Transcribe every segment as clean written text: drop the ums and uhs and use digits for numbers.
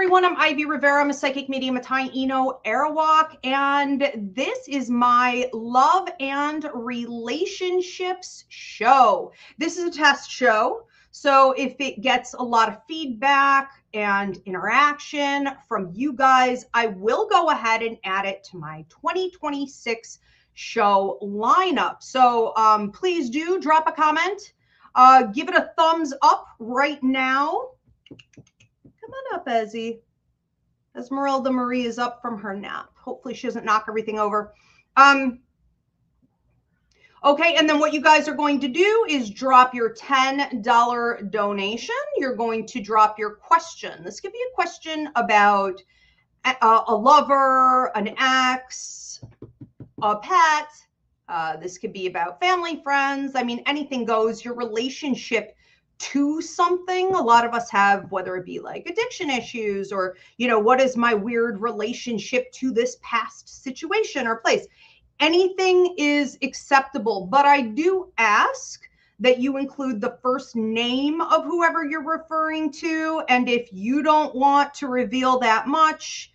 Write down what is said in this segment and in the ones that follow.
everyone, I'm Ivy Rivera. I'm a psychic medium, a Thai Eno Arawak, and this is my love and relationships show. This is a test show, so if it gets a lot of feedback and interaction from you guys, I will go ahead and add it to my 2026 show lineup. So please do drop a comment. Give it a thumbs up right now. Come on up, Ezzy. Esmeralda Marie is up from her nap. Hopefully she doesn't knock everything over. Okay, and then what you guys are going to do is drop your $10 donation. You're going to drop your question. This could be a question about a lover, an ex, a pet. This could be about family, friends. I mean, anything goes. Your relationship to something. A lot of us have, whether it be like addiction issues or, you know, what is my weird relationship to this past situation or place? Anything is acceptable, but I do ask that you include the first name of whoever you're referring to. And if you don't want to reveal that much,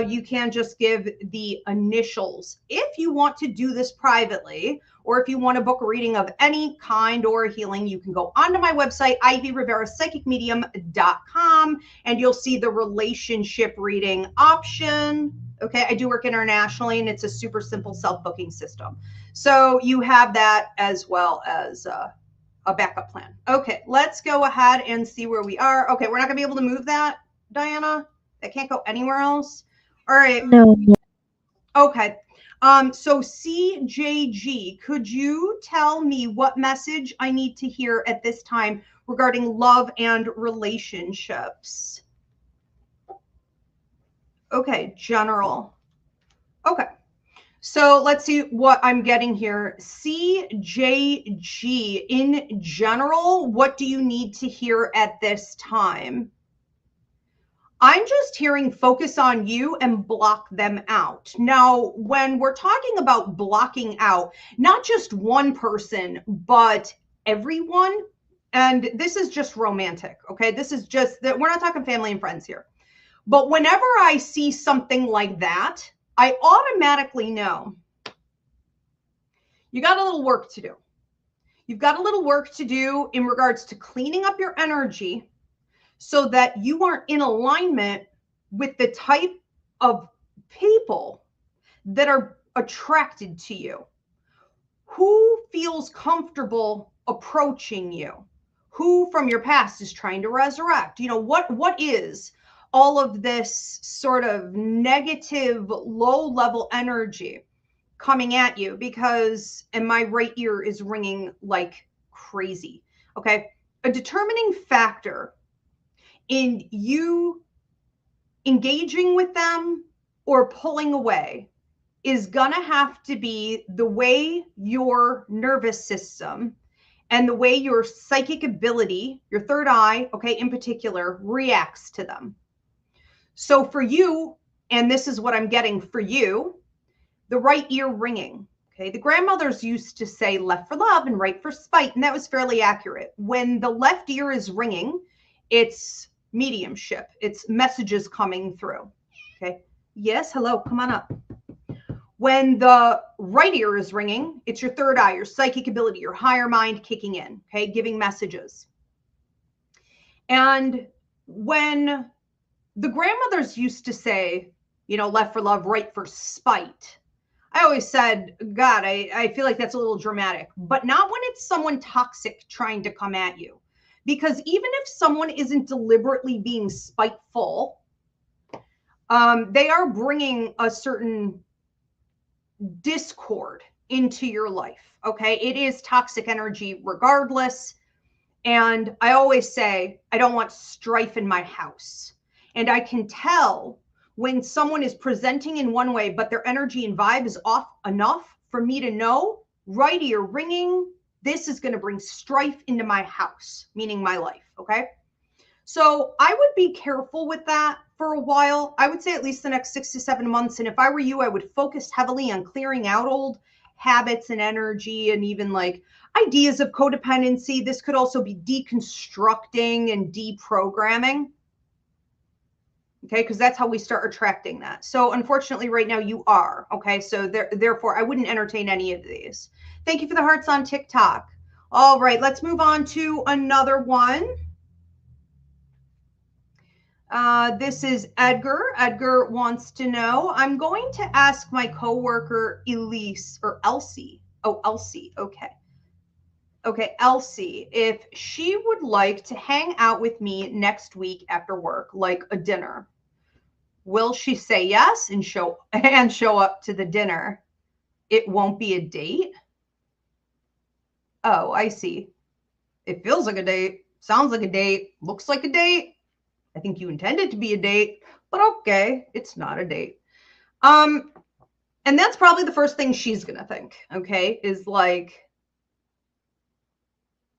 you can just give the initials. If you want to do this privately, or if you want to book a reading of any kind or healing, you can go onto my website, ivyrivera.psychicmedium.com, and you'll see the relationship reading option. Okay, I do work internationally, and it's a super simple self-booking system. So you have that as well as a backup plan. Okay, let's go ahead and see where we are. Okay, we're not going to be able to move that, Diana? That can't go anywhere else? All right. No. Okay. So CJG, could you tell me what message I need to hear at this time regarding love and relationships? Okay, general. Okay. So let's see what I'm getting here. CJG, in general, what do you need to hear at this time? I'm just hearing focus on you and block them out. Now, when we're talking about blocking out, not just one person, but everyone, and this is just romantic, okay? This is just that we're not talking family and friends here. But whenever I see something like that, I automatically know you got a little work to do. You've got a little work to do in regards to cleaning up your energy so that you aren't in alignment with the type of people that are attracted to you. Who feels comfortable approaching you? Who from your past is trying to resurrect? You know, what is all of this sort of negative, low-level energy coming at you? Because, and my right ear is ringing like crazy, okay? A determining factor in you engaging with them or pulling away is gonna have to be the way your nervous system and the way your psychic ability, your third eye, okay, in particular, reacts to them. So for you, and this is what I'm getting for you, the right ear ringing. Okay, the grandmothers used to say left for love and right for spite, and that was fairly accurate. When the left ear is ringing, it's mediumship. It's messages coming through. Okay. Yes. Hello. Come on up. When the right ear is ringing, it's your third eye, your psychic ability, your higher mind kicking in. Okay. Giving messages. And when the grandmothers used to say, you know, left for love, right for spite, I always said, God, I feel like that's a little dramatic, but not when it's someone toxic trying to come at you. Because even if someone isn't deliberately being spiteful, they are bringing a certain discord into your life, okay? It is toxic energy regardless. And I always say, I don't want strife in my house. And I can tell when someone is presenting in one way, but their energy and vibe is off enough for me to know, right ear ringing, this is going to bring strife into my house, meaning my life, okay? So I would be careful with that for a while. I would say at least the next 6 to 7 months. And if I were you, I would focus heavily on clearing out old habits and energy and even like ideas of codependency. This could also be deconstructing and deprogramming. Okay, because that's how we start attracting that. So unfortunately right now you are. Okay, so therefore I wouldn't entertain any of these. Thank you for the hearts on TikTok. All right, let's move on to another one. This is Edgar. Edgar wants to know, I'm going to ask my coworker Elise or Elsie. Oh, Elsie. Okay. Okay, Elsie, if she would like to hang out with me next week after work, like a dinner, will she say yes and show up to the dinner? It won't be a date? Oh, I see. It feels like a date, sounds like a date, looks like a date. I think you intend it to be a date, but okay, it's not a date. And that's probably the first thing she's gonna think, okay, is like,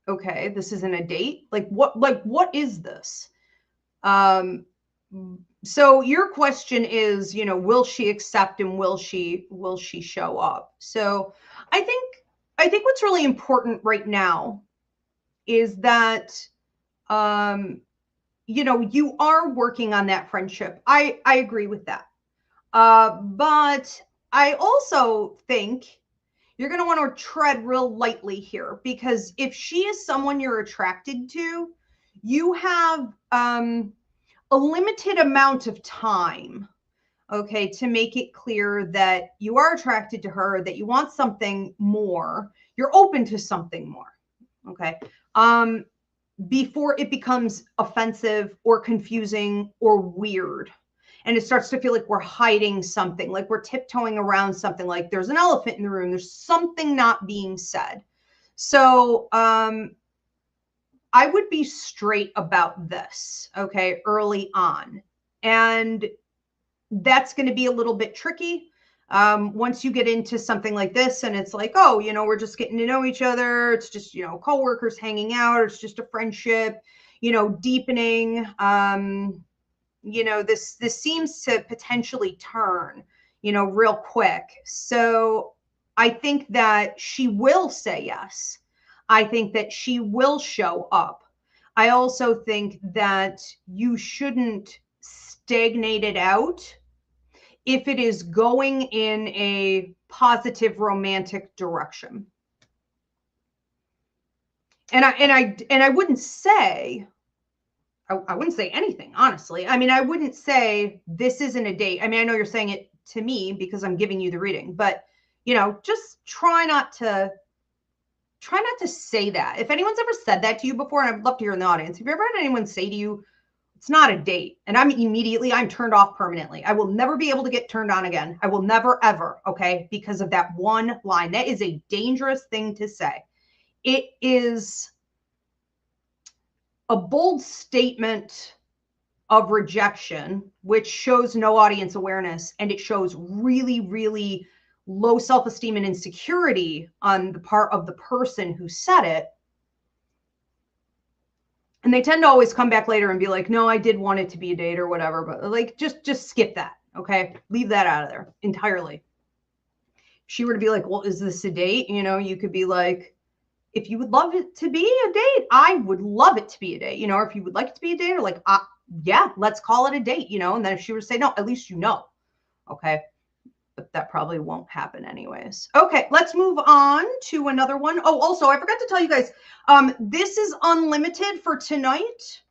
okay, this isn't a date. Like what is this? So your question is, you know, will she accept and will she show up? So I think what's really important right now is that you know, you are working on that friendship. I agree with that. But I also think you're going to want to tread real lightly here, because if she is someone you're attracted to, you have a limited amount of time, okay, to make it clear that you are attracted to her, that you want something more, you're open to something more, okay, before it becomes offensive or confusing or weird. And it starts to feel like we're hiding something, like we're tiptoeing around something, like there's an elephant in the room, there's something not being said. So I would be straight about this, okay, early on. And that's going to be a little bit tricky. Once you get into something like this and it's like, oh, you know, we're just getting to know each other. It's just, you know, coworkers hanging out. Or it's just a friendship, you know, deepening. You know, this seems to potentially turn, you know, real quick. So I think that she will say yes. I think that she will show up. I also think that you shouldn't stagnate it out if it is going in a positive romantic direction. And I wouldn't say, I wouldn't say anything, honestly. I mean, I wouldn't say this isn't a date. I mean, I know you're saying it to me because I'm giving you the reading, but you know, just try not to say that. If anyone's ever said that to you before, and I'd love to hear in the audience, have you ever had anyone say to you, it's not a date, and I'm turned off permanently. I will never be able to get turned on again. I will never, ever, okay, because of that one line. That is a dangerous thing to say. It is a bold statement of rejection, which shows no audience awareness, and it shows really, really low self-esteem and insecurity on the part of the person who said it. And they tend to always come back later and be like, no, I did want it to be a date or whatever, but like, just skip that. Okay. Leave that out of there entirely. If she were to be like, well, is this a date? You know, you could be like, if you would love it to be a date, I would love it to be a date, you know, or if you would like it to be a date, or like, yeah, let's call it a date, you know, and then if she were to say no, at least you know. Okay. But that probably won't happen anyways. Okay, let's move on to another one. Oh, also, I forgot to tell you guys, this is unlimited for tonight.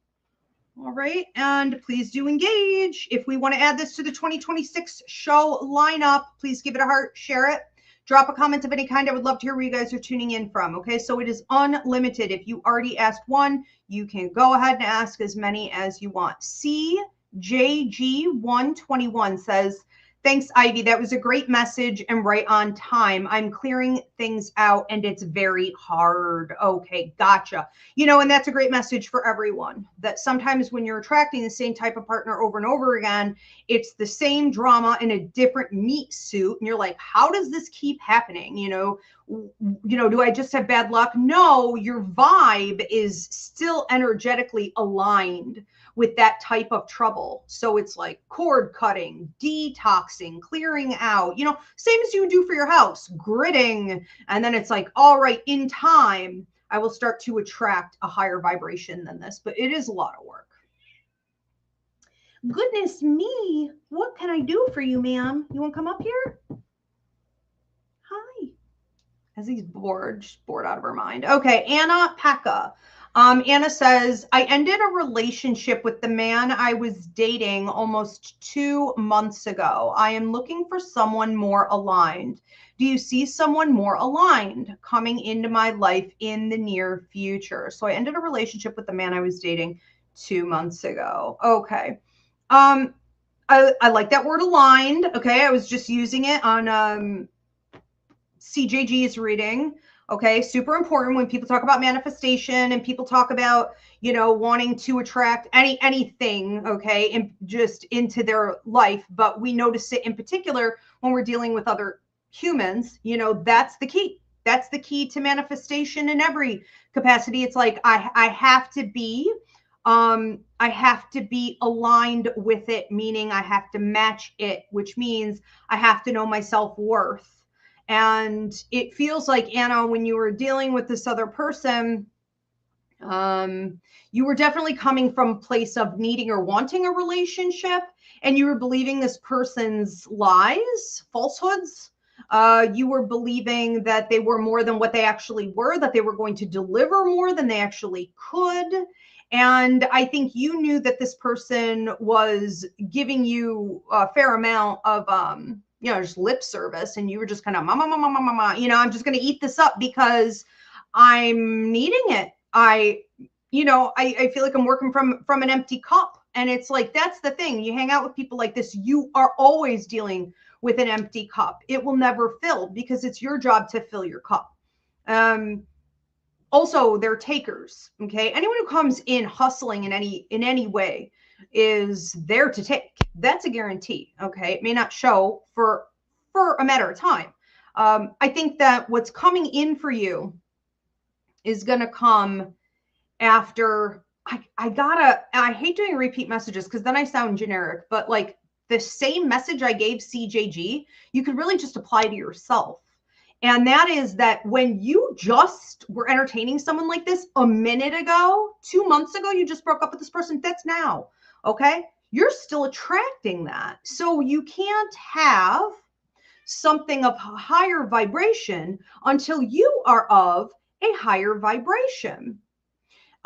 All right, and please do engage. If we want to add this to the 2026 show lineup, please give it a heart, share it, drop a comment of any kind. I would love to hear where you guys are tuning in from. Okay, so it is unlimited. If you already asked one, you can go ahead and ask as many as you want. CJG121 says, thanks, Ivy. That was a great message and right on time. I'm clearing things out and it's very hard. Okay, gotcha. You know, and that's a great message for everyone, that sometimes when you're attracting the same type of partner over and over again, it's the same drama in a different meat suit. And you're like, how does this keep happening? You know, do I just have bad luck? No, your vibe is still energetically aligned with that type of trouble. So it's like cord cutting, detoxing, clearing out, you know, same as you do for your house, gridding. And then it's like, all right, in time, I will start to attract a higher vibration than this, but it is a lot of work. Goodness me. What can I do for you, ma'am? You want to come up here? Hi. As he's bored, she's bored out of her mind. Okay, Anna Pekka. Anna says, I ended a relationship with the man I was dating almost 2 months ago. I am looking for someone more aligned. Do you see someone more aligned coming into my life in the near future? So I ended a relationship with the man I was dating 2 months ago. Okay. I like that word aligned. Okay. I was just using it on CJG's reading. Okay, super important when people talk about manifestation and people talk about, you know, wanting to attract anything, okay, and just into their life. But we notice it in particular when we're dealing with other humans. You know, that's the key. That's the key to manifestation in every capacity. It's like I have to be aligned with it, meaning I have to match it, which means I have to know my self-worth. And it feels like, Anna, when you were dealing with this other person, you were definitely coming from a place of needing or wanting a relationship, and you were believing this person's lies, falsehoods. You were believing that they were more than what they actually were, that they were going to deliver more than they actually could. And I think you knew that this person was giving you a fair amount of, just lip service. And you were just kind of, mama, I'm just going to eat this up because I'm needing it. I feel like I'm working from an empty cup. And it's like, that's the thing. You hang out with people like this, you are always dealing with an empty cup. It will never fill because it's your job to fill your cup. Also, they're takers. Okay. Anyone who comes in hustling in any way is there to take. That's a guarantee. Okay. It may not show for a matter of time. I think that what's coming in for you is going to come after I hate doing repeat messages because then I sound generic, but like the same message I gave CJG, you could really just apply to yourself. And that is that when you just were entertaining someone like this a minute ago, 2 months ago, you just broke up with this person. That's now. Okay. You're still attracting that. So you can't have something of higher vibration until you are of a higher vibration.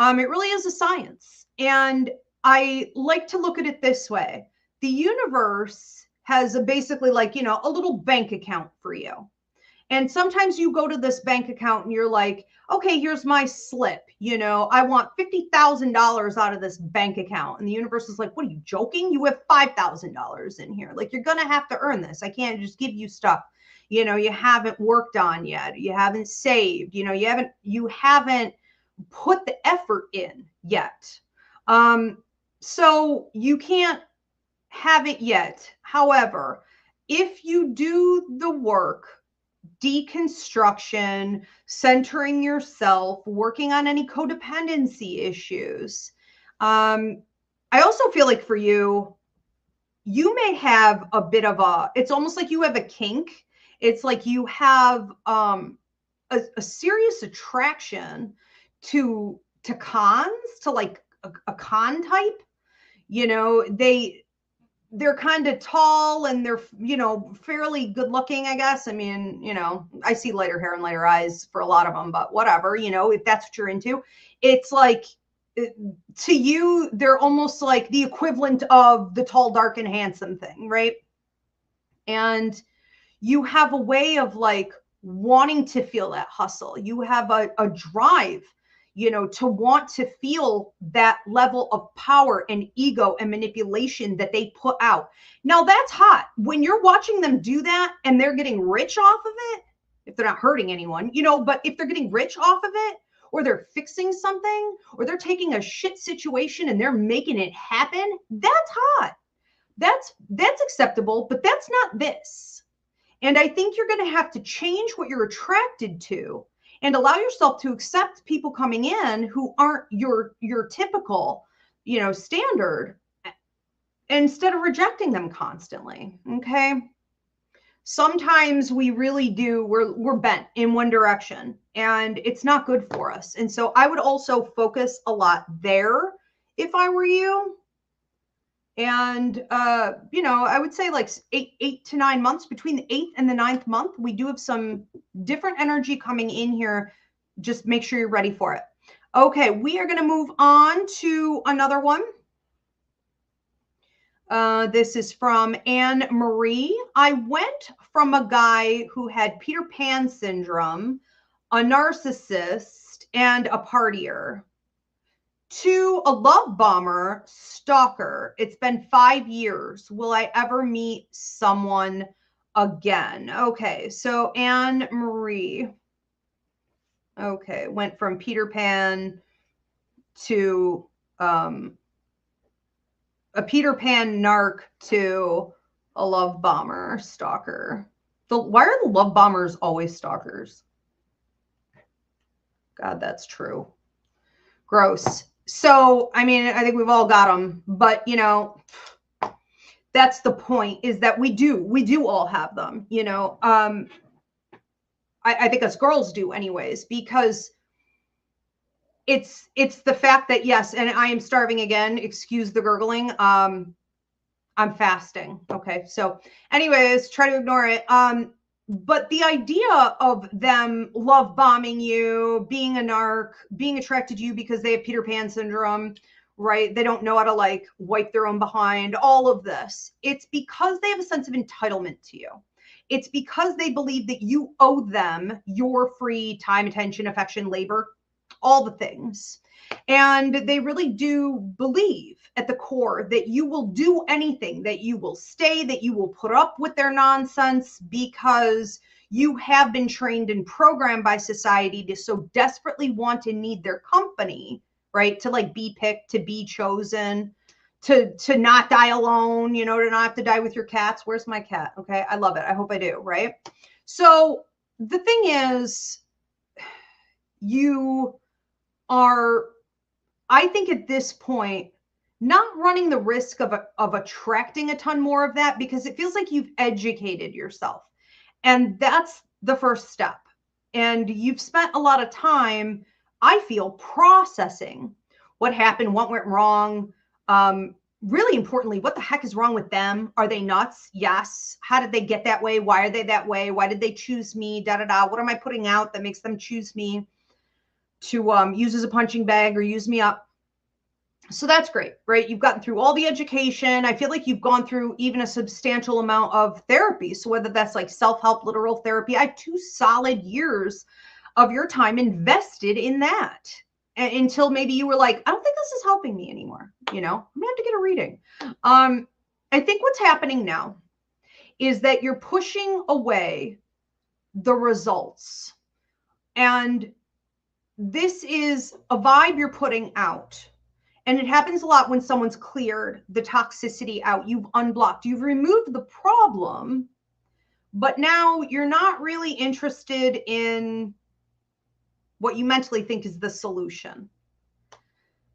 It really is a science. And I like to look at it this way. The universe has basically like, a little bank account for you. And sometimes you go to this bank account and you're like, okay, here's my slip. I want $50,000 out of this bank account. And the universe is like, what are you joking? You have $5,000 in here. Like, you're going to have to earn this. I can't just give you stuff, you haven't worked on yet. You haven't saved, you haven't put the effort in yet. So you can't have it yet. However, if you do the work, deconstruction, centering yourself, working on any codependency issues. I also feel like for you, you may have a bit of it's almost like you have a kink. It's like you have a serious attraction to cons, to like a con type. They're kind of tall and they're, fairly good looking, I guess. I mean, I see lighter hair and lighter eyes for a lot of them, but whatever, if that's what you're into, it's like, to you, they're almost like the equivalent of the tall, dark, and handsome thing, right? And you have a way of like wanting to feel that hustle. You have a drive, to want to feel that level of power and ego and manipulation that they put out. Now that's hot. When you're watching them do that and they're getting rich off of it, if they're not hurting anyone, but if they're getting rich off of it, or they're fixing something, or they're taking a shit situation and they're making it happen, that's hot. That's acceptable, but that's not this. And I think you're going to have to change what you're attracted to and allow yourself to accept people coming in who aren't your typical, standard, instead of rejecting them constantly. Okay. Sometimes we really do, we're bent in one direction and it's not good for us. And so I would also focus a lot there if I were you. And, you know, I would say like 8 to 9 months, between the 8th and the 9th month, we do have some different energy coming in here. Just make sure you're ready for it. Okay, we are going to move on to another one. This is from Anne Marie. I went from a guy who had Peter Pan syndrome, a narcissist, and a partier, to a love bomber, stalker. It's been 5 years. Will I ever meet someone again? Okay, so Anne Marie. Okay, went from Peter Pan to a Peter Pan narc to a love bomber stalker. Why are the love bombers always stalkers? God, that's true. Gross. So, I mean, I think we've all got them, but you know, that's the point, is that we do all have them, you know. I think us girls do anyways, because it's the fact that, yes, and I am starving again, excuse the gurgling. I'm fasting. Okay. So anyways, try to ignore it. But the idea of them love bombing you, being a narc, being attracted to you because they have Peter Pan syndrome, right? They don't know how to like wipe their own behind, all of this. It's because they have a sense of entitlement to you. It's because they believe that you owe them your free time, attention, affection, labor, all the things. And they really do believe at the core that you will do anything, that you will stay, that you will put up with their nonsense, because you have been trained and programmed by society to so desperately want and need their company, right? To like be picked, to be chosen, to not die alone, you know, to not have to die with your cats. Where's my cat? Okay, I love it. I hope I do, right? So the thing is, you are, I think at this point, not running the risk of attracting a ton more of that, because it feels like you've educated yourself. And that's the first step. And you've spent a lot of time, I feel, processing what happened, what went wrong. Really importantly, what the heck is wrong with them? Are they nuts? Yes. How did they get that way? Why are they that way? Why did they choose me? Da, da, da. What am I putting out that makes them choose me to use as a punching bag or use me up? So that's great, right? You've gotten through all the education. I feel like you've gone through even a substantial amount of therapy. So whether that's like self-help, literal therapy, I have 2 solid years of your time invested in that, until maybe you were like, I don't think this is helping me anymore. You know, I'm gonna have to get a reading. I think what's happening now is that you're pushing away the results. And this is a vibe you're putting out. And it happens a lot when someone's cleared the toxicity out. You've unblocked, you've removed the problem, but now you're not really interested in what you mentally think is the solution.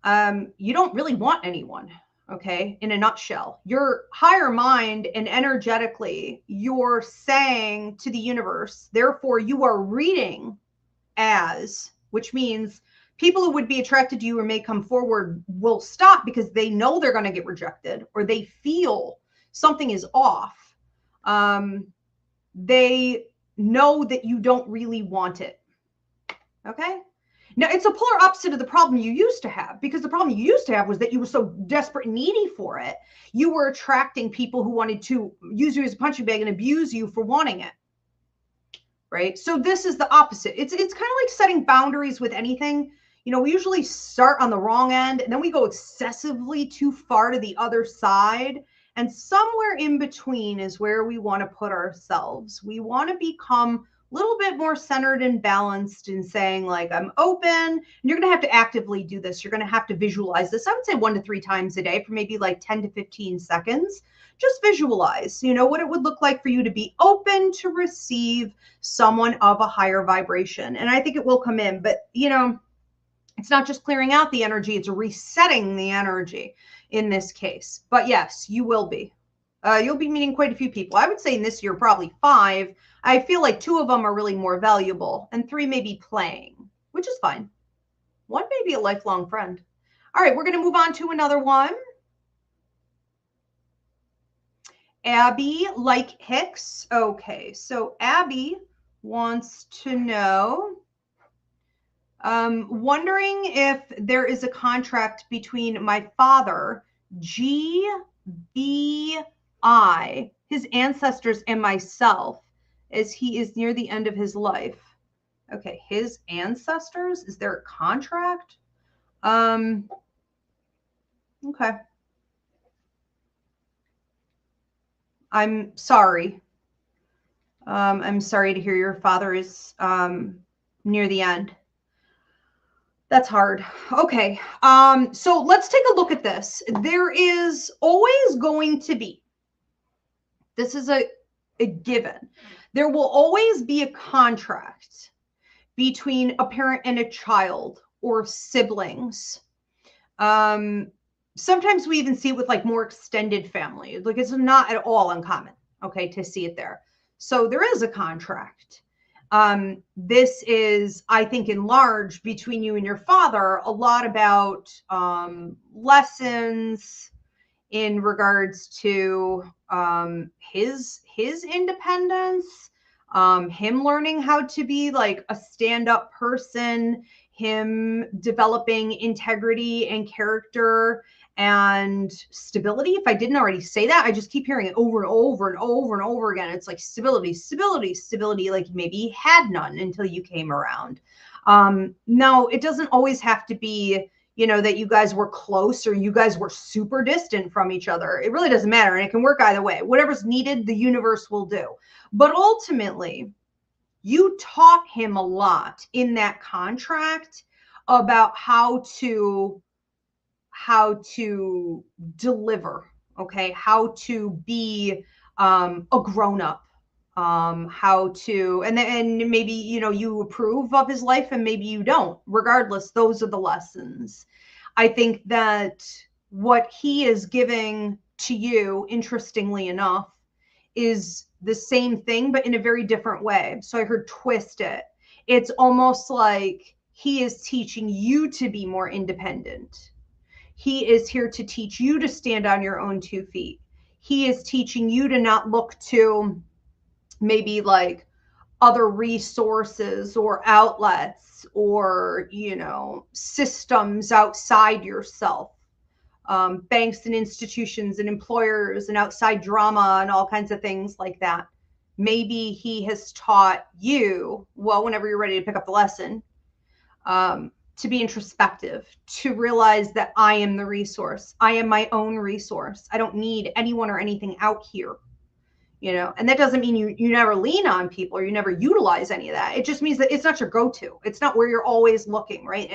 You don't really want anyone, okay? In a nutshell, your higher mind and energetically, you're saying to the universe, therefore you are reading as, which means people who would be attracted to you or may come forward will stop because they know they're going to get rejected, or they feel something is off. They know that you don't really want it. Okay. Now it's a polar opposite of the problem you used to have, because the problem you used to have was that you were so desperate and needy for it. You were attracting people who wanted to use you as a punching bag and abuse you for wanting it. Right. So this is the opposite. It's kind of like setting boundaries with anything. You know, we usually start on the wrong end and then we go excessively too far to the other side. And somewhere in between is where we want to put ourselves. We want to become a little bit more centered and balanced in saying, like, I'm open. And you're going to have to actively do this. You're going to have to visualize this. I would say 1 to 3 times a day for maybe like 10 to 15 seconds. Just visualize, you know, what it would look like for you to be open to receive someone of a higher vibration. And I think it will come in, but you know, it's not just clearing out the energy, it's resetting the energy in this case. But yes, you will be. You'll be meeting quite a few people. I would say in this year, probably 5. I feel like 2 of them are really more valuable and 3 may be playing, which is fine. 1 may be a lifelong friend. All right, we're going to move on to another one. Abby, like Hicks. Okay, so Abby wants to know, wondering if there is a contract between my father, GBI, his ancestors, and myself, as he is near the end of his life. Okay, his ancestors? Is there a contract? Okay. I'm sorry. I'm sorry to hear your father is near the end. That's hard. Okay. So let's take a look at this. There is always going to be, this is a given. There will always be a contract between a parent and a child or siblings. Sometimes we even see it with like more extended family. Like it's not at all uncommon, okay, to see it there. So there is a contract. This is, I think, in large between you and your father, a lot about lessons in regards to his independence, him learning how to be like a stand-up person, him developing integrity and character and stability. If I didn't already say that, I just keep hearing it over and over and over and over again. It's like stability, stability, stability, like maybe he had none until you came around. No, it doesn't always have to be, you know, that you guys were close or you guys were super distant from each other. It really doesn't matter. And it can work either way. Whatever's needed, the universe will do. But ultimately, you taught him a lot in that contract about how to deliver, okay, how to be a grown-up, how to, and maybe, you know, you approve of his life and maybe you don't. Regardless, those are the lessons. I think that what he is giving to you, interestingly enough, is the same thing, but in a very different way. So I heard twist it. It's almost like he is teaching you to be more independent. He is here to teach you to stand on your own 2 feet. He is teaching you to not look to maybe like other resources or outlets or, you know, systems outside yourself. Banks and institutions and employers and outside drama and all kinds of things like that. Maybe he has taught you, well, whenever you're ready to pick up the lesson, to be introspective, to realize that I am the resource. I am my own resource. I don't need anyone or anything out here, you know, and that doesn't mean you never lean on people or you never utilize any of that. It just means that it's not your go-to. It's not where you're always looking, right?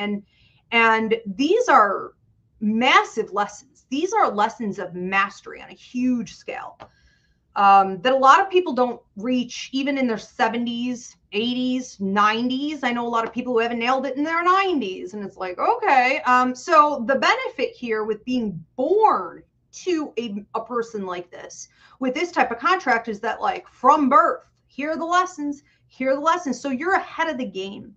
And these are massive lessons. These are lessons of mastery on a huge scale. That a lot of people don't reach even in their 70s, 80s, 90s. I know a lot of people who haven't nailed it in their 90s. And it's like, okay. So the benefit here with being born to a person like this, with this type of contract, is that like from birth, here are the lessons, here are the lessons. So you're ahead of the game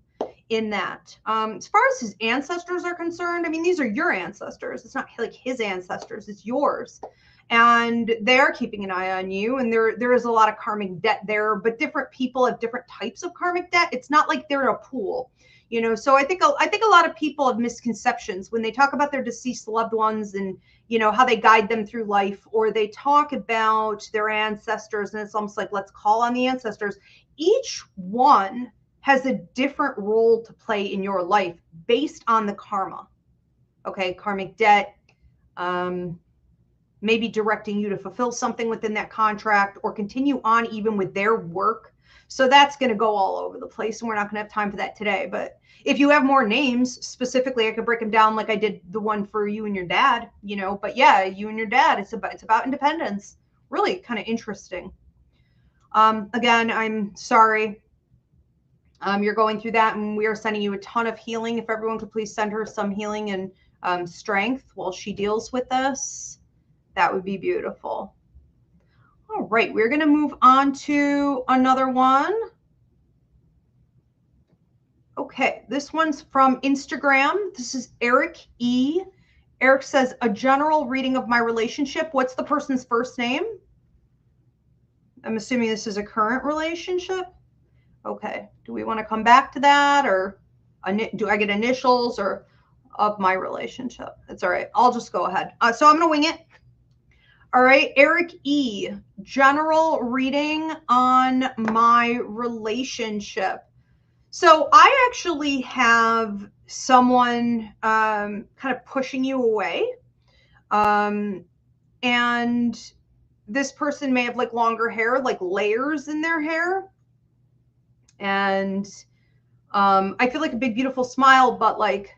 in that. As far as his ancestors are concerned, I mean, these are your ancestors. It's not like his ancestors, it's yours. And they're keeping an eye on you, and there is a lot of karmic debt there, but different people have different types of karmic debt. It's not like they're in a pool, you know. So I think a lot of people have misconceptions when they talk about their deceased loved ones and, you know, how they guide them through life, or they talk about their ancestors, and it's almost like, let's call on the ancestors. Each one has a different role to play in your life based on the karma. Okay, karmic debt, maybe directing you to fulfill something within that contract or continue on even with their work. So that's going to go all over the place, and we're not going to have time for that today. But if you have more names specifically, I could break them down like I did the one for you and your dad, you know. But yeah, you and your dad, it's about independence. Really kind of interesting. Again, I'm sorry. You're going through that, and we are sending you a ton of healing. If everyone could please send her some healing and strength while she deals with this, that would be beautiful. All right, we're going to move on to another one. Okay, this one's from Instagram. This is Eric E. Eric says, a general reading of my relationship. What's the person's first name? I'm assuming this is a current relationship. Okay. Do we want to come back to that, or do I get initials or of my relationship? It's all right. I'll just go ahead. So I'm going to wing it. All right. Eric E. General reading on my relationship. So I actually have someone kind of pushing you away. And this person may have like longer hair, like layers in their hair. And I feel like a big, beautiful smile, but like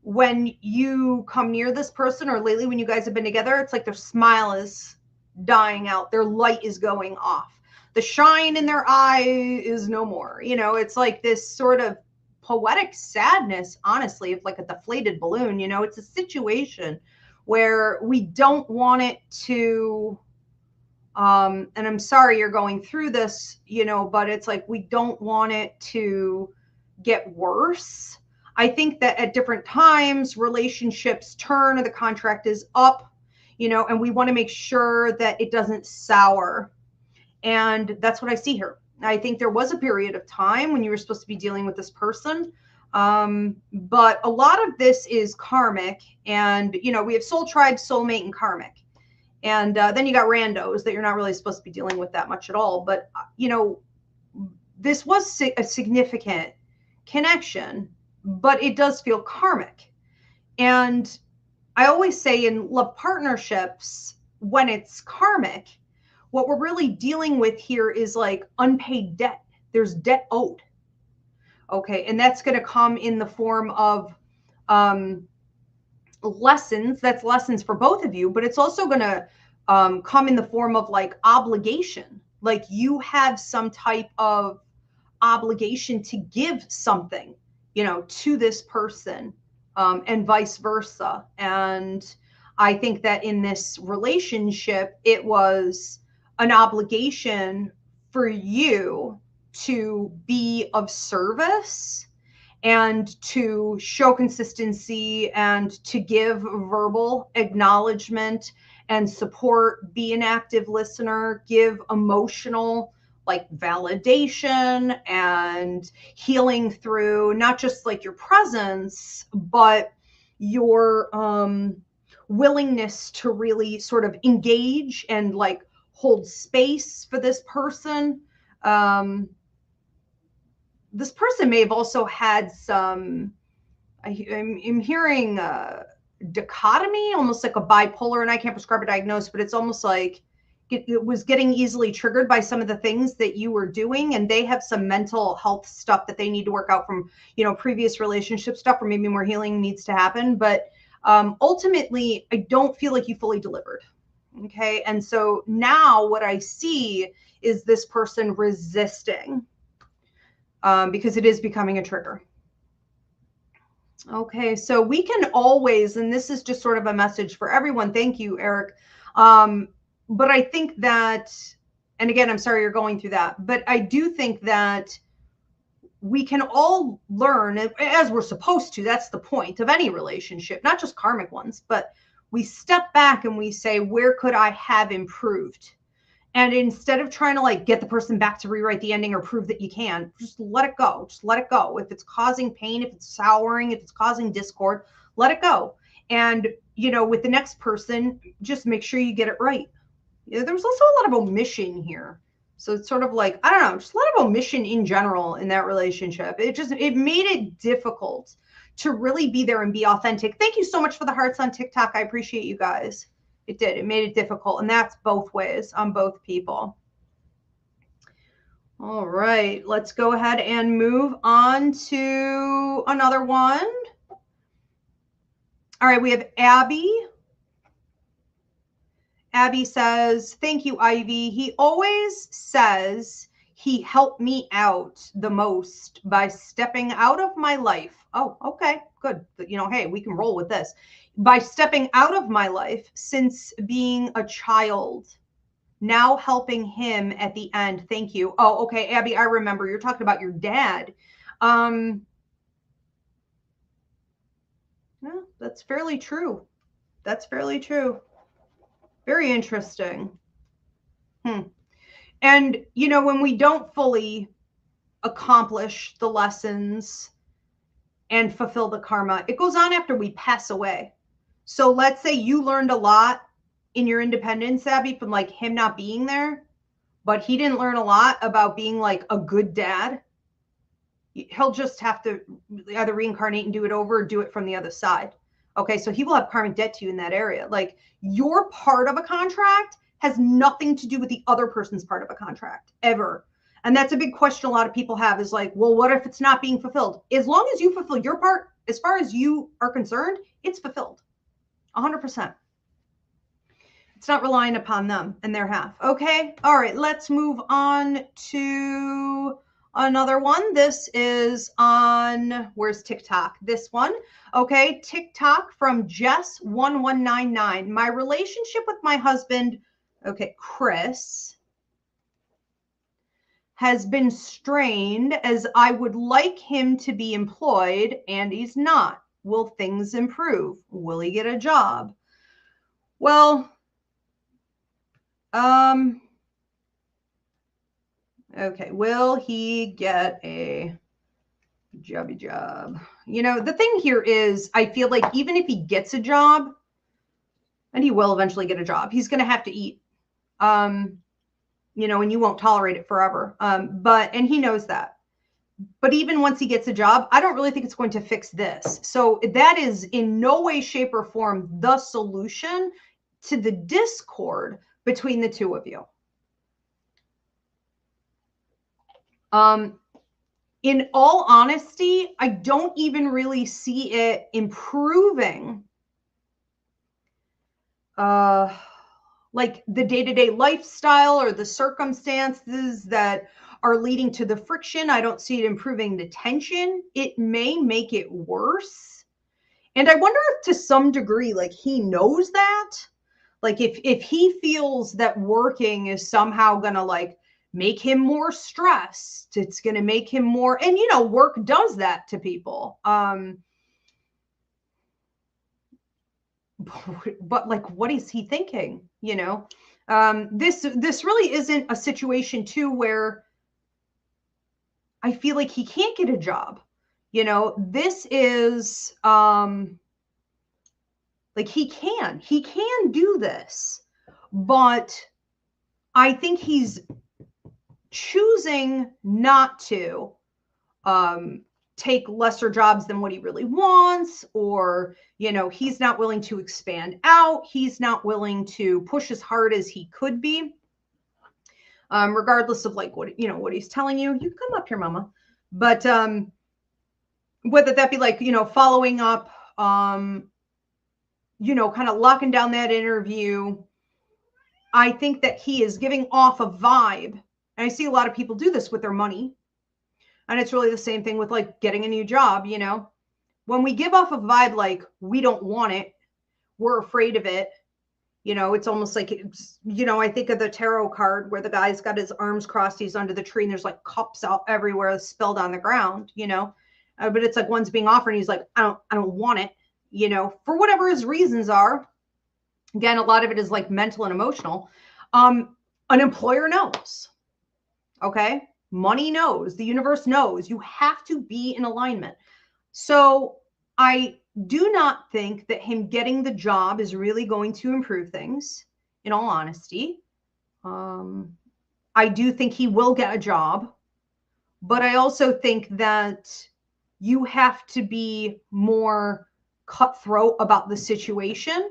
when you come near this person, or lately when you guys have been together, it's like their smile is dying out. Their light is going off. The shine in their eye is no more. You know, it's like this sort of poetic sadness, honestly, of like a deflated balloon. You know, it's a situation where we don't want it to, and I'm sorry you're going through this, you know, but it's like we don't want it to get worse. I think that at different times relationships turn or the contract is up, you know, and we want to make sure that it doesn't sour. And that's what I see here. I think there was a period of time when you were supposed to be dealing with this person. But a lot of this is karmic. And, you know, we have soul tribe, soulmate, and karmic. And then you got randos that you're not really supposed to be dealing with that much at all. But, you know, this was a significant connection, but it does feel karmic. And I always say in love partnerships, when it's karmic, what we're really dealing with here is like unpaid debt. There's debt owed. Okay. And that's going to come in the form of lessons. That's lessons for both of you, but it's also going to come in the form of like obligation. Like you have some type of obligation to give something, you know, to this person, and vice versa. And I think that in this relationship, it was an obligation for you to be of service and to show consistency and to give verbal acknowledgement and support, be an active listener, give emotional like validation and healing through not just like your presence, but your willingness to really sort of engage and like hold space for this person. This person may have also had some, I'm hearing dichotomy, almost like a bipolar, and I can't prescribe a diagnosis, but it's almost like it was getting easily triggered by some of the things that you were doing, and they have some mental health stuff that they need to work out from, you know, previous relationship stuff, or maybe more healing needs to happen. But ultimately, I don't feel like you fully delivered. Okay. And so now what I see is this person resisting, because it is becoming a trigger. Okay, so we can always, and this is just sort of a message for everyone. Thank you, Eric. But I think that, and again, I'm sorry you're going through that, but I do think that we can all learn as we're supposed to. That's the point of any relationship, not just karmic ones, but we step back and we say, where could I have improved? And instead of trying to like get the person back to rewrite the ending or prove that you can, just let it go. Just let it go. If it's causing pain, if it's souring, if it's causing discord, let it go. And, you know, with the next person, just make sure you get it right. There was also a lot of omission here. So it's sort of like, I don't know, just a lot of omission in general in that relationship. It made it difficult to really be there and be authentic. Thank you so much for the hearts on TikTok. I appreciate you guys. It did. It made it difficult. And that's both ways on both people. All right. Let's go ahead and move on to another one. All right. We have Abby. Abby says, thank you, Ivy. He always says he helped me out the most by stepping out of my life. Oh, okay, good. You know, hey, we can roll with this. By stepping out of my life since being a child, now helping him at the end. Thank you. Oh, okay, Abby, I remember you're talking about your dad. No, that's fairly true. That's fairly true. Very interesting. And, you know, when we don't fully accomplish the lessons and fulfill the karma, it goes on after we pass away. So let's say you learned a lot in your independence, Abby, from like him not being there, but he didn't learn a lot about being like a good dad. He'll just have to either reincarnate and do it over or do it from the other side. Okay, so he will have karmic debt to you in that area. Like your part of a contract has nothing to do with the other person's part of a contract ever. And that's a big question a lot of people have is like, well, what if it's not being fulfilled? As long as you fulfill your part, as far as you are concerned, it's fulfilled 100%. It's not relying upon them and their half. Okay. All right. Let's move on to another one. This is on, where's TikTok? This one. Okay. TikTok from Jess1199. My relationship with my husband, okay, Chris, has been strained as I would like him to be employed and he's not. Will things improve? Will he get a job? Well, okay, will he get a job? You know, the thing here is I feel like even if he gets a job, and he will eventually get a job, he's going to have to eat. You know, and you won't tolerate it forever. And he knows that. But even once he gets a job, I don't really think it's going to fix this. So that is in no way, shape, or form the solution to the discord between the two of you. In all honesty, I don't even really see it improving like the day-to-day lifestyle or the circumstances that are leading to the friction. I don't see it improving the tension. It may make it worse. And I wonder if to some degree, like he knows that, like if he feels that working is somehow going to like make him more stressed, it's going to make him more, and you know, work does that to people. But like, what is he thinking? You know, this really isn't a situation too where I feel like he can't get a job. You know, this is like he can do this, but I think he's choosing not to take lesser jobs than what he really wants, or, you know, he's not willing to expand out. He's not willing to push as hard as he could be, regardless of like what, you know, what he's telling you. You come up here, mama. But whether that be like, you know, following up, you know, kind of locking down that interview. I think that he is giving off a vibe. And I see a lot of people do this with their money. And it's really the same thing with like getting a new job, you know. When we give off a vibe like we don't want it, we're afraid of it, you know, it's almost like, it's, you know, I think of the tarot card where the guy's got his arms crossed, he's under the tree, and there's like cups out everywhere spilled on the ground, you know. But it's like one's being offered and he's like, I don't want it, you know, for whatever his reasons are. Again, a lot of it is like mental and emotional. An employer knows, okay? Money knows, the universe knows. You have to be in alignment. So I do not think that him getting the job is really going to improve things, in all honesty. I do think he will get a job, but I also think that you have to be more cutthroat about the situation.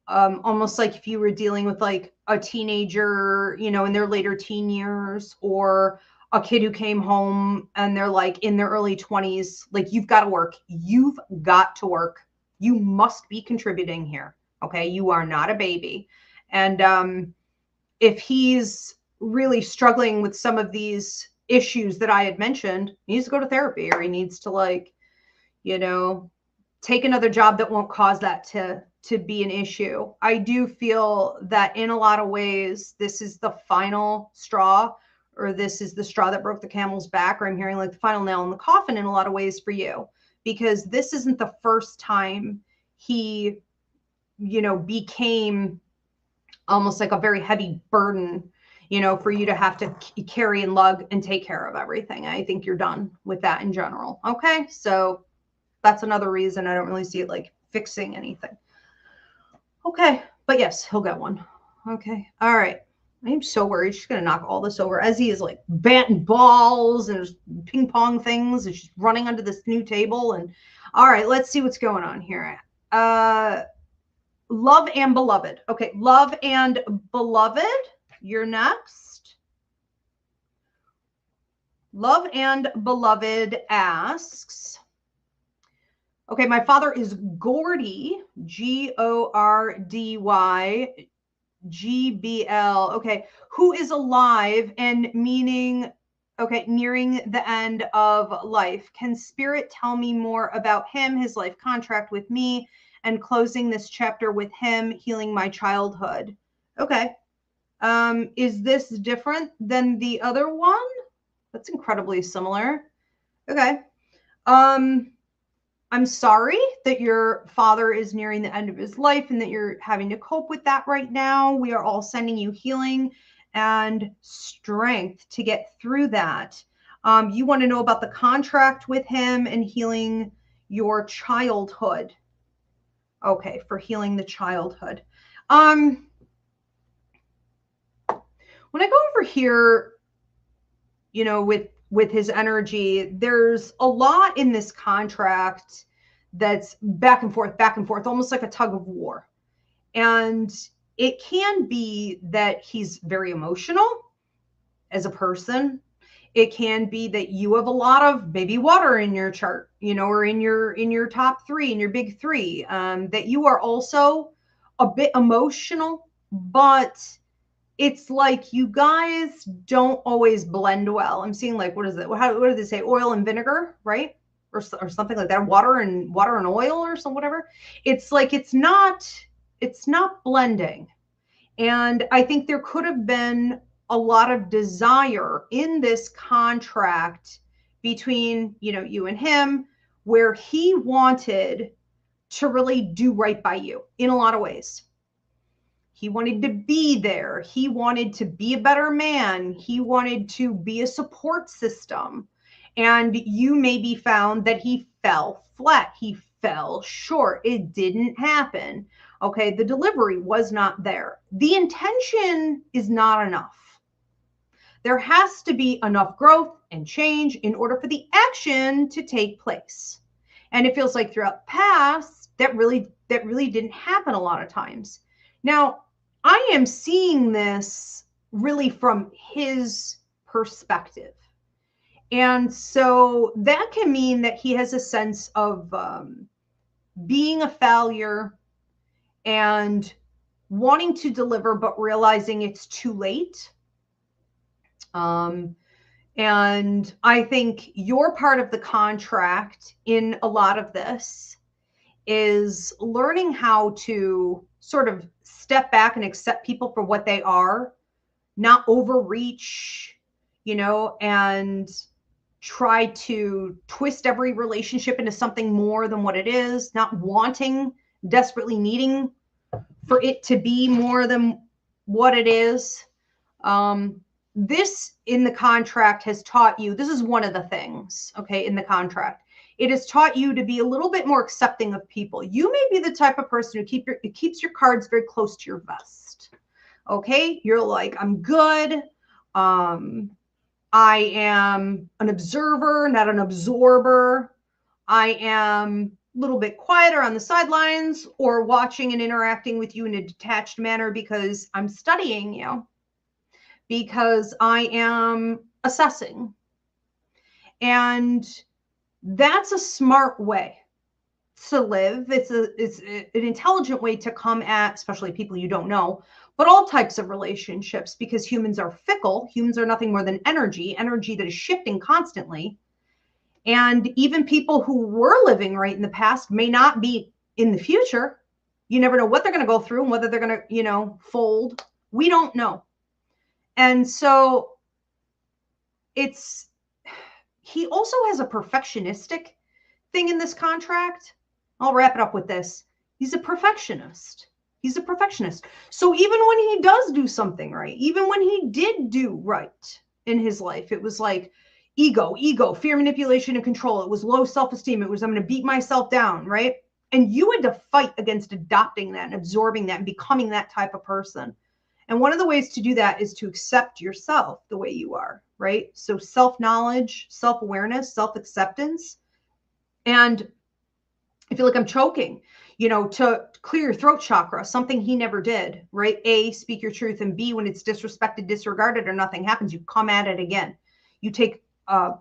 Almost like if you were dealing with like a teenager, you know, in their later teen years, or a kid who came home and they're like in their early 20s, like you've got to work. You've got to work. You must be contributing here. Okay. You are not a baby. And if he's really struggling with some of these issues that I had mentioned, he needs to go to therapy, or he needs to like, you know, take another job that won't cause that to be an issue. I do feel that in a lot of ways, this is the final straw, or this is the straw that broke the camel's back, or I'm hearing like the final nail in the coffin in a lot of ways for you, because this isn't the first time he, you know, became almost like a very heavy burden you know, for you to have to carry and lug and take care of everything. I think you're done with that in general. Okay. So that's another reason I don't really see it like fixing anything. Okay. But yes, he'll get one. Okay. All right. I am so worried she's going to knock all this over as he is like batting balls and ping pong things and she's running under this new table. And all right, let's see what's going on here. Love and beloved. Okay. Love and beloved. You're next. Love and beloved asks, okay, my father is Gordy, Gordy, GBL. Okay, who is alive and meaning, okay, nearing the end of life. Can spirit tell me more about him, his life contract with me, and closing this chapter with him, healing my childhood? Okay. Is this different than the other one? That's incredibly similar. Okay. I'm sorry that your father is nearing the end of his life and that you're having to cope with that right now. We are all sending you healing and strength to get through that. You want to know about the contract with him and healing your childhood. Okay, for healing the childhood. When I go over here, you know, with his energy, there's a lot in this contract that's back and forth, almost like a tug of war. And it can be that he's very emotional as a person. It can be that you have a lot of maybe water in your chart, you know, or in your top three, in your big three, that you are also a bit emotional, but it's like you guys don't always blend well. I'm seeing like, what is it? What do they say? Oil and vinegar, right? Or something like that. Water and oil or some whatever. It's like it's not blending. And I think there could have been a lot of desire in this contract between, you know, you and him, where he wanted to really do right by you in a lot of ways. He wanted to be there. He wanted to be a better man. He wanted to be a support system. And you maybe found that he fell flat. He fell short. It didn't happen. Okay, the delivery was not there. The intention is not enough. There has to be enough growth and change in order for the action to take place. And it feels like throughout the past, that really didn't happen a lot of times. Now, I am seeing this really from his perspective. And so that can mean that he has a sense of being a failure and wanting to deliver, but realizing it's too late. And I think your part of the contract in a lot of this is learning how to sort of step back and accept people for what they are, not overreach, you know, and try to twist every relationship into something more than what it is, not wanting, desperately needing for it to be more than what it is. This in the contract has taught you, this is one of the things, okay, in the contract. It has taught you to be a little bit more accepting of people. You may be the type of person who keeps your cards very close to your vest. Okay, you're like, I'm good. I am an observer, not an absorber. I am a little bit quieter on the sidelines or watching and interacting with you in a detached manner because I'm studying you, because I am assessing. And that's a smart way to live. It's an intelligent way to come at, especially people you don't know, but all types of relationships, because humans are fickle. Humans are nothing more than energy that is shifting constantly. And even people who were living right in the past may not be in the future. You never know what they're going to go through and whether they're going to, you know, fold. We don't know. And so he also has a perfectionistic thing in this contract. I'll wrap it up with this. He's a perfectionist. He's a perfectionist. So even when he does do something right, even when he did do right in his life, it was like ego, fear, manipulation, and control. It was low self-esteem. It was, I'm going to beat myself down, right? And you had to fight against adopting that and absorbing that and becoming that type of person. And one of the ways to do that is to accept yourself the way you are, right? So self-knowledge, self-awareness, self-acceptance. And I feel like I'm choking, to clear your throat chakra, something he never did, right? A, speak your truth, and B, when it's disrespected, disregarded, or nothing happens, you come at it again. You take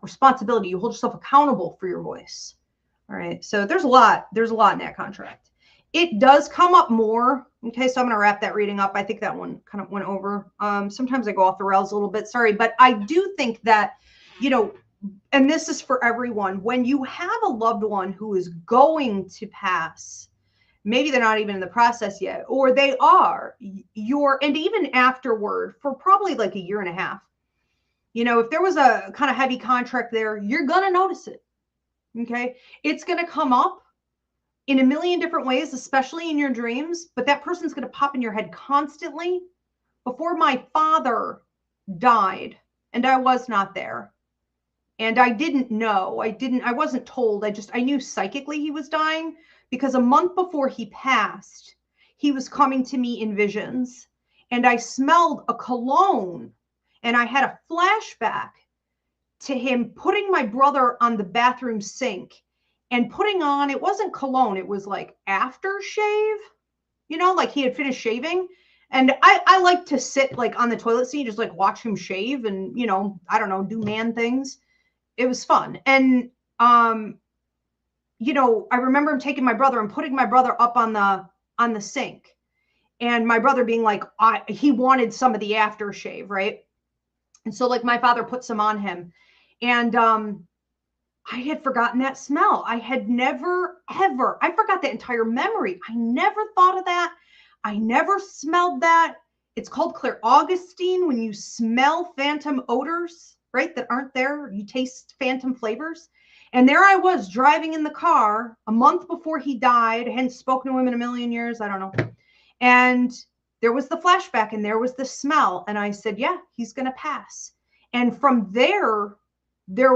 responsibility. You hold yourself accountable for your voice. All right. So there's a lot in that contract. It does come up more. Okay. So I'm going to wrap that reading up. I think that one kind of went over. Sometimes I go off the rails a little bit. Sorry. But I do think that, and this is for everyone, when you have a loved one who is going to pass, maybe they're not even in the process yet, or they are, and even afterward for probably like a year and a half, if there was a kind of heavy contract there, you're going to notice it. Okay. It's going to come up in a million different ways, especially in your dreams, but that person's going to pop in your head constantly. Before my father died, and I was not there, and I didn't know, I wasn't told. I knew psychically he was dying, because a month before he passed, he was coming to me in visions, and I smelled a cologne, and I had a flashback to him putting my brother on the bathroom sink and putting on, it wasn't cologne, it was like aftershave, like he had finished shaving. And I like to sit like on the toilet seat, just like watch him shave and, I don't know, do man things. It was fun. And, I remember him taking my brother and putting my brother up on the sink, and my brother being like, he wanted some of the aftershave, right? And so like my father put some on him, and I had forgotten that smell. I had never, ever, I forgot that entire memory. I never thought of that. I never smelled that. It's called Clairaugustine, when you smell phantom odors, right, that aren't there. You taste phantom flavors. And there I was driving in the car a month before he died. I hadn't spoken to him in a million years. I don't know. And there was the flashback, and there was the smell. And I said, yeah, he's going to pass. And from there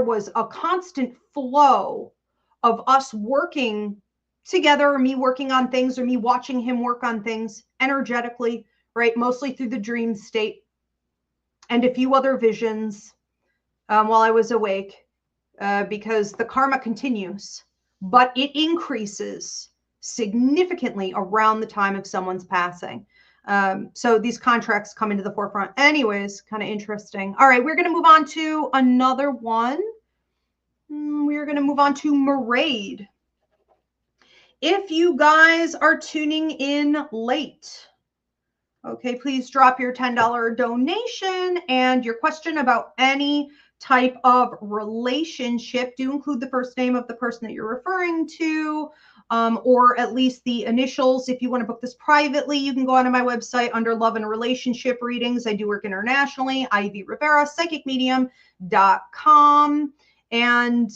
was a constant flow of us working together, or me working on things, or me watching him work on things energetically, right? Mostly through the dream state, and a few other visions while I was awake, because the karma continues, but it increases significantly around the time of someone's passing. So these contracts come into the forefront. Anyways, kind of interesting. All right, we're going to move on to another one. We're going to move on to Maraid. If you guys are tuning in late, okay, please drop your $10 donation and your question about any type of relationship. Do include the first name of the person that you're referring to, or at least the initials. If you want to book this privately, you can go onto my website under Love and Relationship Readings. I do work internationally. Ivy Rivera, psychicmedium.com. And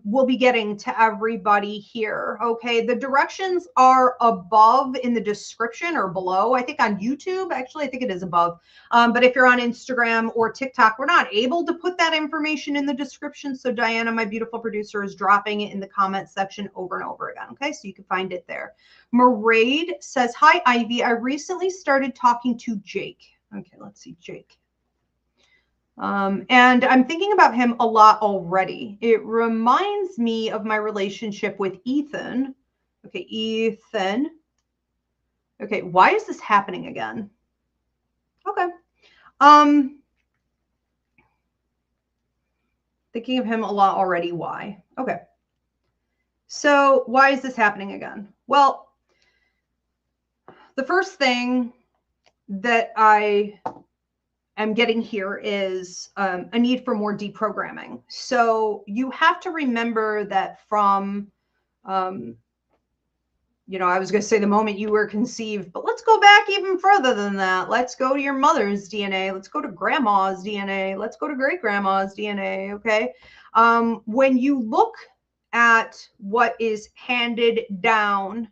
we'll be getting to everybody here. Okay, the directions are above in the description, or below. I think on YouTube, actually, I think it is above. But if you're on Instagram or TikTok, we're not able to put that information in the description. So Diana, my beautiful producer, is dropping it in the comment section over and over again. Okay, so you can find it there. Maraid says, hi, Ivy. I recently started talking to Jake. Okay, let's see, Jake. And I'm thinking about him a lot already. It reminds me of my relationship with Ethan. Okay, Ethan. Okay, why is this happening again? Okay. Thinking of him a lot already. Why? Okay. So why is this happening again? Well, the first thing that I am getting here is a need for more deprogramming. So you have to remember that from, I was going to say the moment you were conceived, but let's go back even further than that. Let's go to your mother's DNA. Let's go to grandma's DNA. Let's go to great grandma's DNA. Okay. When you look at what is handed down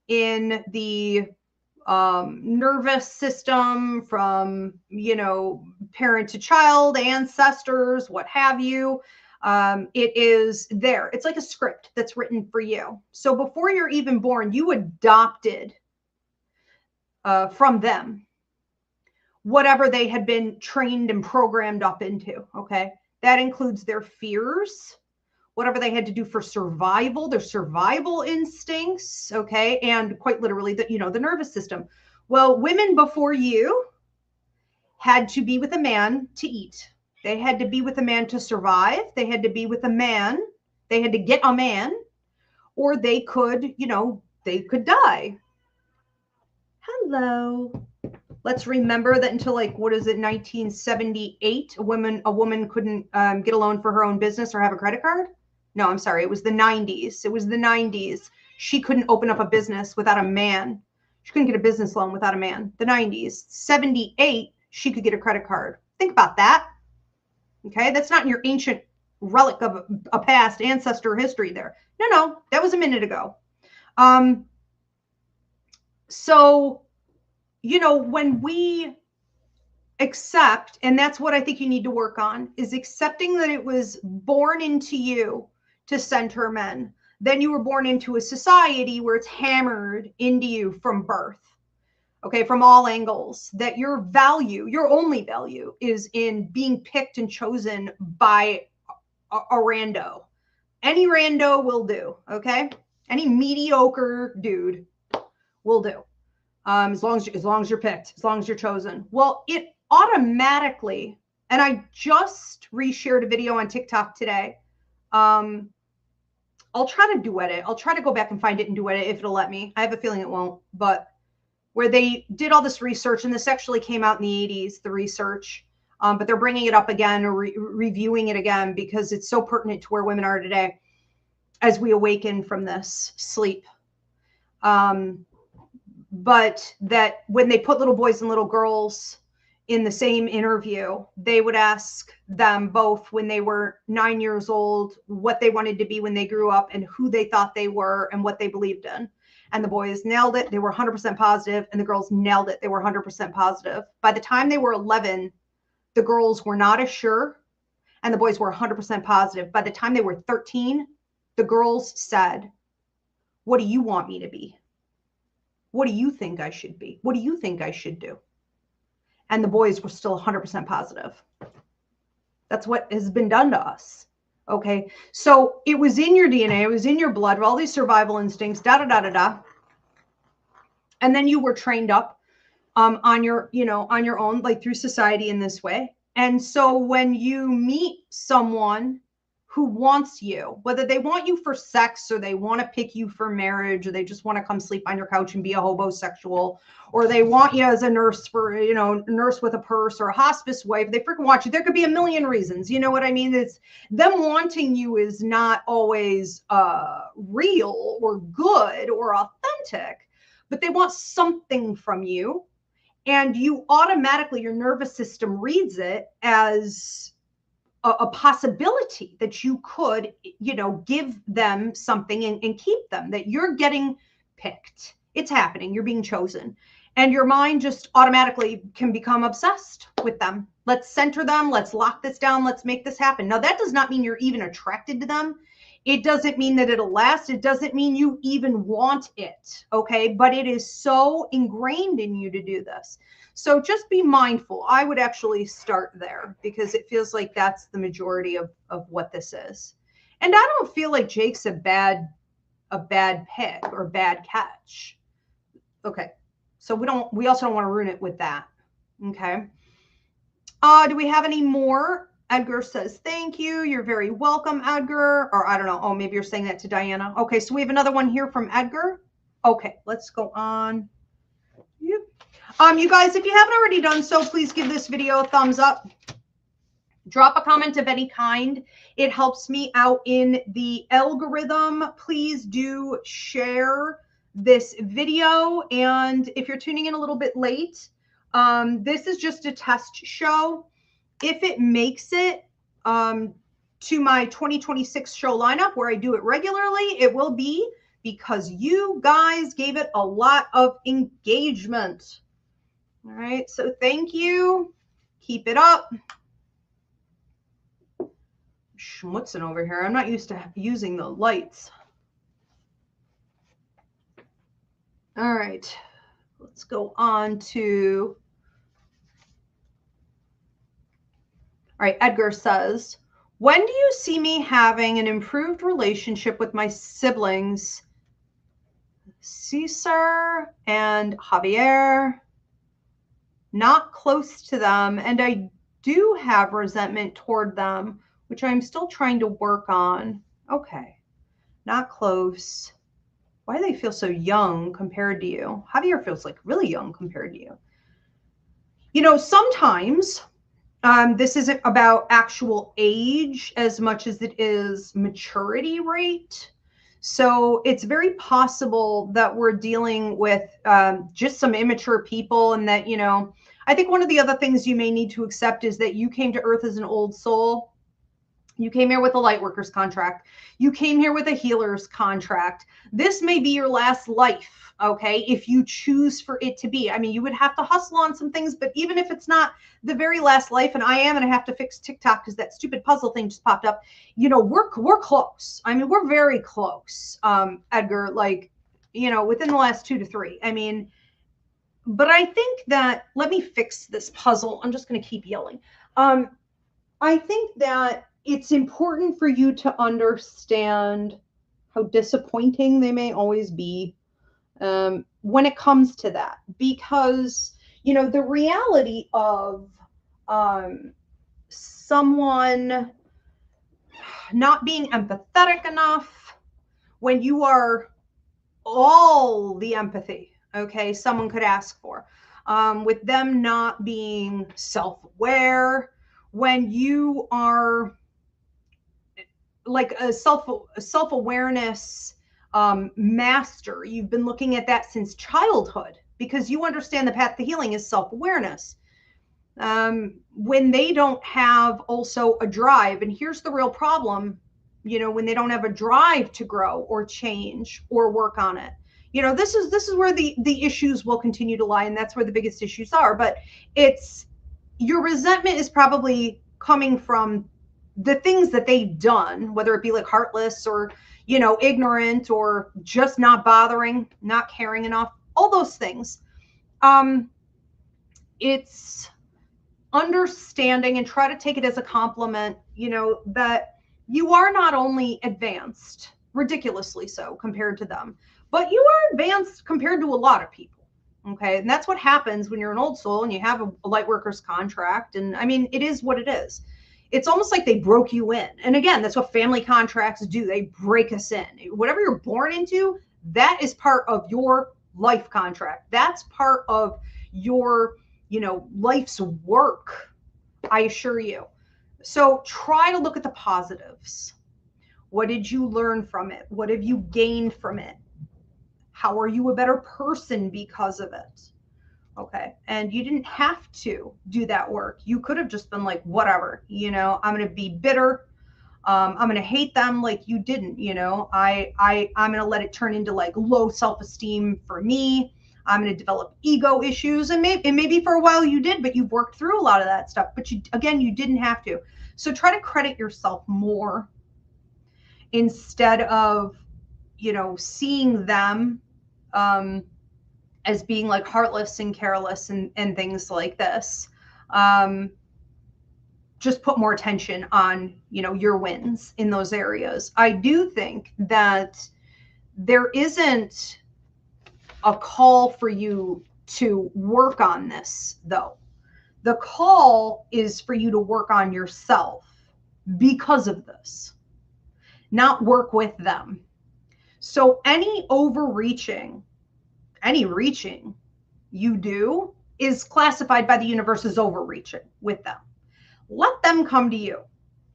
in the nervous system, from, parent to child, ancestors, what have you. It is there. It's like a script that's written for you. So before you're even born, you adopted from them whatever they had been trained and programmed up into. Okay. That includes their fears, whatever they had to do for survival, their survival instincts. Okay. And quite literally the nervous system. Well, women before you had to be with a man to eat. They had to be with a man to survive. They had to be with a man. They had to get a man, or they could, they could die. Hello. Let's remember that until 1978, a woman couldn't get a loan for her own business or have a credit card. No, I'm sorry. It was the 90s. It was the 90s. She couldn't open up a business without a man. She couldn't get a business loan without a man. The 90s. 78, she could get a credit card. Think about that. Okay. That's not in your ancient relic of a past ancestor history there. No, that was a minute ago. So, when we accept, and that's what I think you need to work on, is accepting that it was born into you to center men. Then you were born into a society where it's hammered into you from birth. Okay, from all angles, that your value, your only value, is in being picked and chosen by a rando. Any rando will do, okay? Any mediocre dude will do. As long as you're picked, as long as you're chosen. Well, it automatically, and I just reshared a video on TikTok today. I'll try to duet it. I'll try to go back and find it and duet it if it'll let me. I have a feeling it won't, but where they did all this research, and this actually came out in the 80s, the research, but they're bringing it up again, or reviewing it again, because it's so pertinent to where women are today as we awaken from this sleep. But that when they put little boys and little girls in the same interview, they would ask them both when they were 9 years old what they wanted to be when they grew up, and who they thought they were and what they believed in. And the boys nailed it. They were 100% positive, and the girls nailed it. They were 100% positive. By the time they were 11, the girls were not as sure, and the boys were 100% positive. By the time they were 13, the girls said, "What do you want me to be? What do you think I should be? What do you think I should do?" And the boys were still 100% positive. That's what has been done to us. Okay. So it was in your DNA. It was in your blood, all these survival instincts, And then you were trained up on your own, like through society in this way. And so when you meet someone who wants you, whether they want you for sex, or they want to pick you for marriage, or they just want to come sleep on your couch and be a hobosexual, or they want you as a nurse for, nurse with a purse, or a hospice wife, they freaking want you. There could be a million reasons. You know what I mean? It's them wanting you is not always real or good or authentic, but they want something from you. And you automatically, your nervous system reads it as a possibility that you could, give them something and keep them, that you're getting picked. It's happening. You're being chosen. And your mind just automatically can become obsessed with them. Let's center them. Let's lock this down. Let's make this happen. Now, that does not mean you're even attracted to them. It doesn't mean that it'll last. It doesn't mean you even want it. Okay. But it is so ingrained in you to do this. So just be mindful. I would actually start there, because it feels like that's the majority of what this is. And I don't feel like Jake's a bad pick or bad catch. Okay. So we also don't want to ruin it with that. Okay. Do we have any more? Edgar says, "Thank you. You're very welcome, Edgar." Or I don't know. Oh, maybe you're saying that to Diana. Okay. So we have another one here from Edgar. Okay. Let's go on. Yep. You guys, if you haven't already done so, please give this video a thumbs up. Drop a comment of any kind. It helps me out in the algorithm. Please do share this video. And if you're tuning in a little bit late, this is just a test show. If it makes it to my 2026 show lineup, where I do it regularly, it will be because you guys gave it a lot of engagement. All right, so thank you. Keep it up. Schmutzing over here. I'm not used to using the lights. All right, let's go on to, all right, Edgar says, when do you see me having an improved relationship with my siblings, Cesar and Javier? Not close to them, and I do have resentment toward them, which I'm still trying to work on. Okay, not close. Why do they feel so young compared to you? Javier feels like really young compared to you. You know, sometimes this isn't about actual age as much as it is maturity rate. So it's very possible that we're dealing with just some immature people, and that, you know, I think one of the other things you may need to accept is that you came to Earth as an old soul. You came here with a light worker's contract. You came here with a healer's contract. This may be your last life, okay, if you choose for it to be. I mean, you would have to hustle on some things, but even if it's not the very last life, and I am going to have to fix TikTok because that stupid puzzle thing just popped up, you know, we're close. I mean, we're very close, Edgar, like, you know, within the last 2 to 3. I mean, but I think that, let me fix this puzzle. I'm just going to keep yelling. I think that it's important for you to understand how disappointing they may always be when it comes to that, because, you know, the reality of someone not being empathetic enough when you are all the empathy, okay, someone could ask for, with them not being self-aware, when you are like a self-awareness master, you've been looking at that since childhood because you understand the path to healing is self-awareness. When they don't have also a drive, and here's the real problem, you know, when they don't have a drive to grow or change or work on it, you know, this is where the issues will continue to lie, and that's where the biggest issues are. But it's, your resentment is probably coming from the things that they've done, whether it be like heartless or, you know, ignorant or just not bothering, not caring enough, all those things. It's understanding, and try to take it as a compliment, you know, that you are not only advanced, ridiculously so compared to them, but you are advanced compared to a lot of people. Okay. And that's what happens when you're an old soul and you have a light worker's contract. And I mean, it is what it is. It's almost like they broke you in. And again, that's what family contracts do. They break us in. Whatever you're born into, that is part of your life contract. That's part of your, you know, life's work, I assure you. So try to look at the positives. What did you learn from it? What have you gained from it? How are you a better person because of it? Okay. And you didn't have to do that work. You could have just been like, whatever, you know, I'm going to be bitter. I'm going to hate them. Like you didn't, you know, I'm going to let it turn into like low self-esteem for me. I'm going to develop ego issues, and maybe for a while you did, but you've worked through a lot of that stuff, but you didn't have to. So try to credit yourself more instead of, you know, seeing them, as being like heartless and careless and things like this. Just put more attention on, you know, your wins in those areas. I do think that there isn't a call for you to work on this, though. The call is for you to work on yourself because of this, not work with them. So any overreaching, any reaching you do is classified by the universe as overreaching with them. Let them come to you.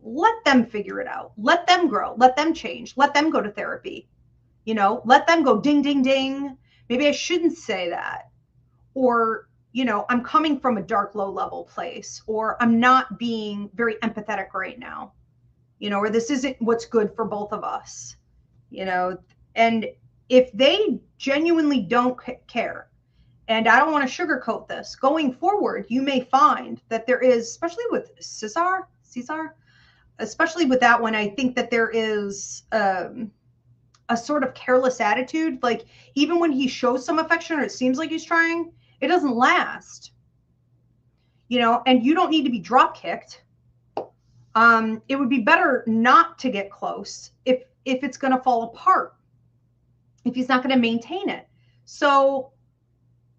Let them figure it out. Let them grow. Let them change. Let them go to therapy. You know, let them go ding, ding, ding. Maybe I shouldn't say that. Or, you know, I'm coming from a dark, low level place, or I'm not being very empathetic right now, you know, or this isn't what's good for both of us, you know, and if they genuinely don't care, and I don't want to sugarcoat this, going forward, you may find that there is, especially with Caesar, especially with that one, I think that there is a sort of careless attitude. Like, even when he shows some affection or it seems like he's trying, it doesn't last. You know, and you don't need to be drop kicked. It would be better not to get close if it's going to fall apart, if he's not going to maintain it. So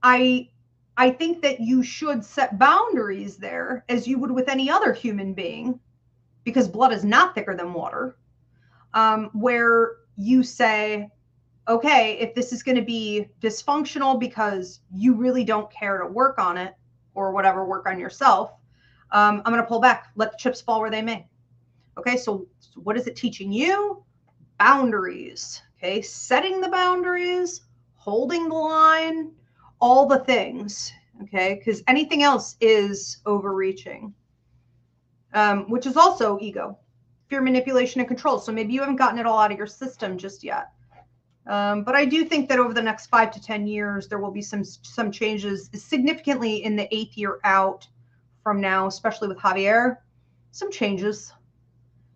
I think that you should set boundaries there as you would with any other human being, because blood is not thicker than water, where you say, okay, if this is going to be dysfunctional because you really don't care to work on it or whatever, work on yourself, I'm going to pull back, let the chips fall where they may. Okay, so what is it teaching you? Boundaries. Okay, setting the boundaries, holding the line, all the things. Okay, because anything else is overreaching, which is also ego, fear, manipulation, and control. So maybe you haven't gotten it all out of your system just yet. But I do think that over the next 5 to 10 years, there will be some changes significantly in the 8th year out from now, especially with Javier, some changes.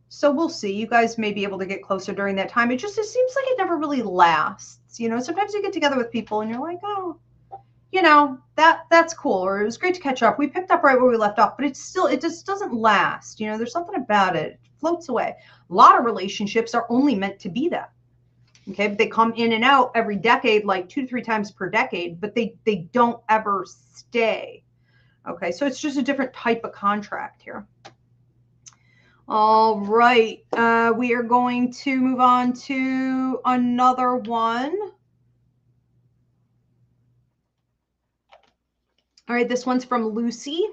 So we'll see. You guys may be able to get closer during that time. It seems like it never really lasts. You know, sometimes you get together with people and you're like, oh, you know, that's cool. Or it was great to catch up. We picked up right where we left off, but it just doesn't last. You know, there's something about it. It floats away. A lot of relationships are only meant to be that. Okay, but they come in and out every decade, like 2 to 3 times per decade, but they don't ever stay. Okay, so it's just a different type of contract here. All right, we are going to move on to another one. All right, this one's from Lucy.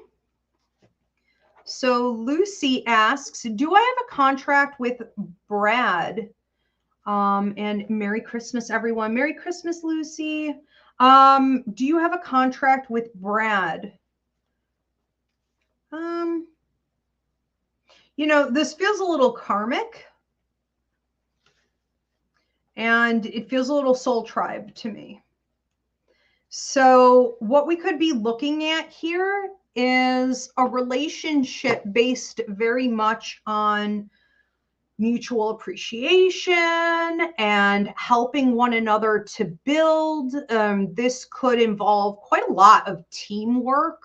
So Lucy asks, do I have a contract with Brad? And Merry Christmas, everyone. Merry Christmas, Lucy. Do you have a contract with Brad? You know, this feels a little karmic, and it feels a little soul tribe to me. So what we could be looking at here is a relationship based very much on mutual appreciation and helping one another to build. This could involve quite a lot of teamwork,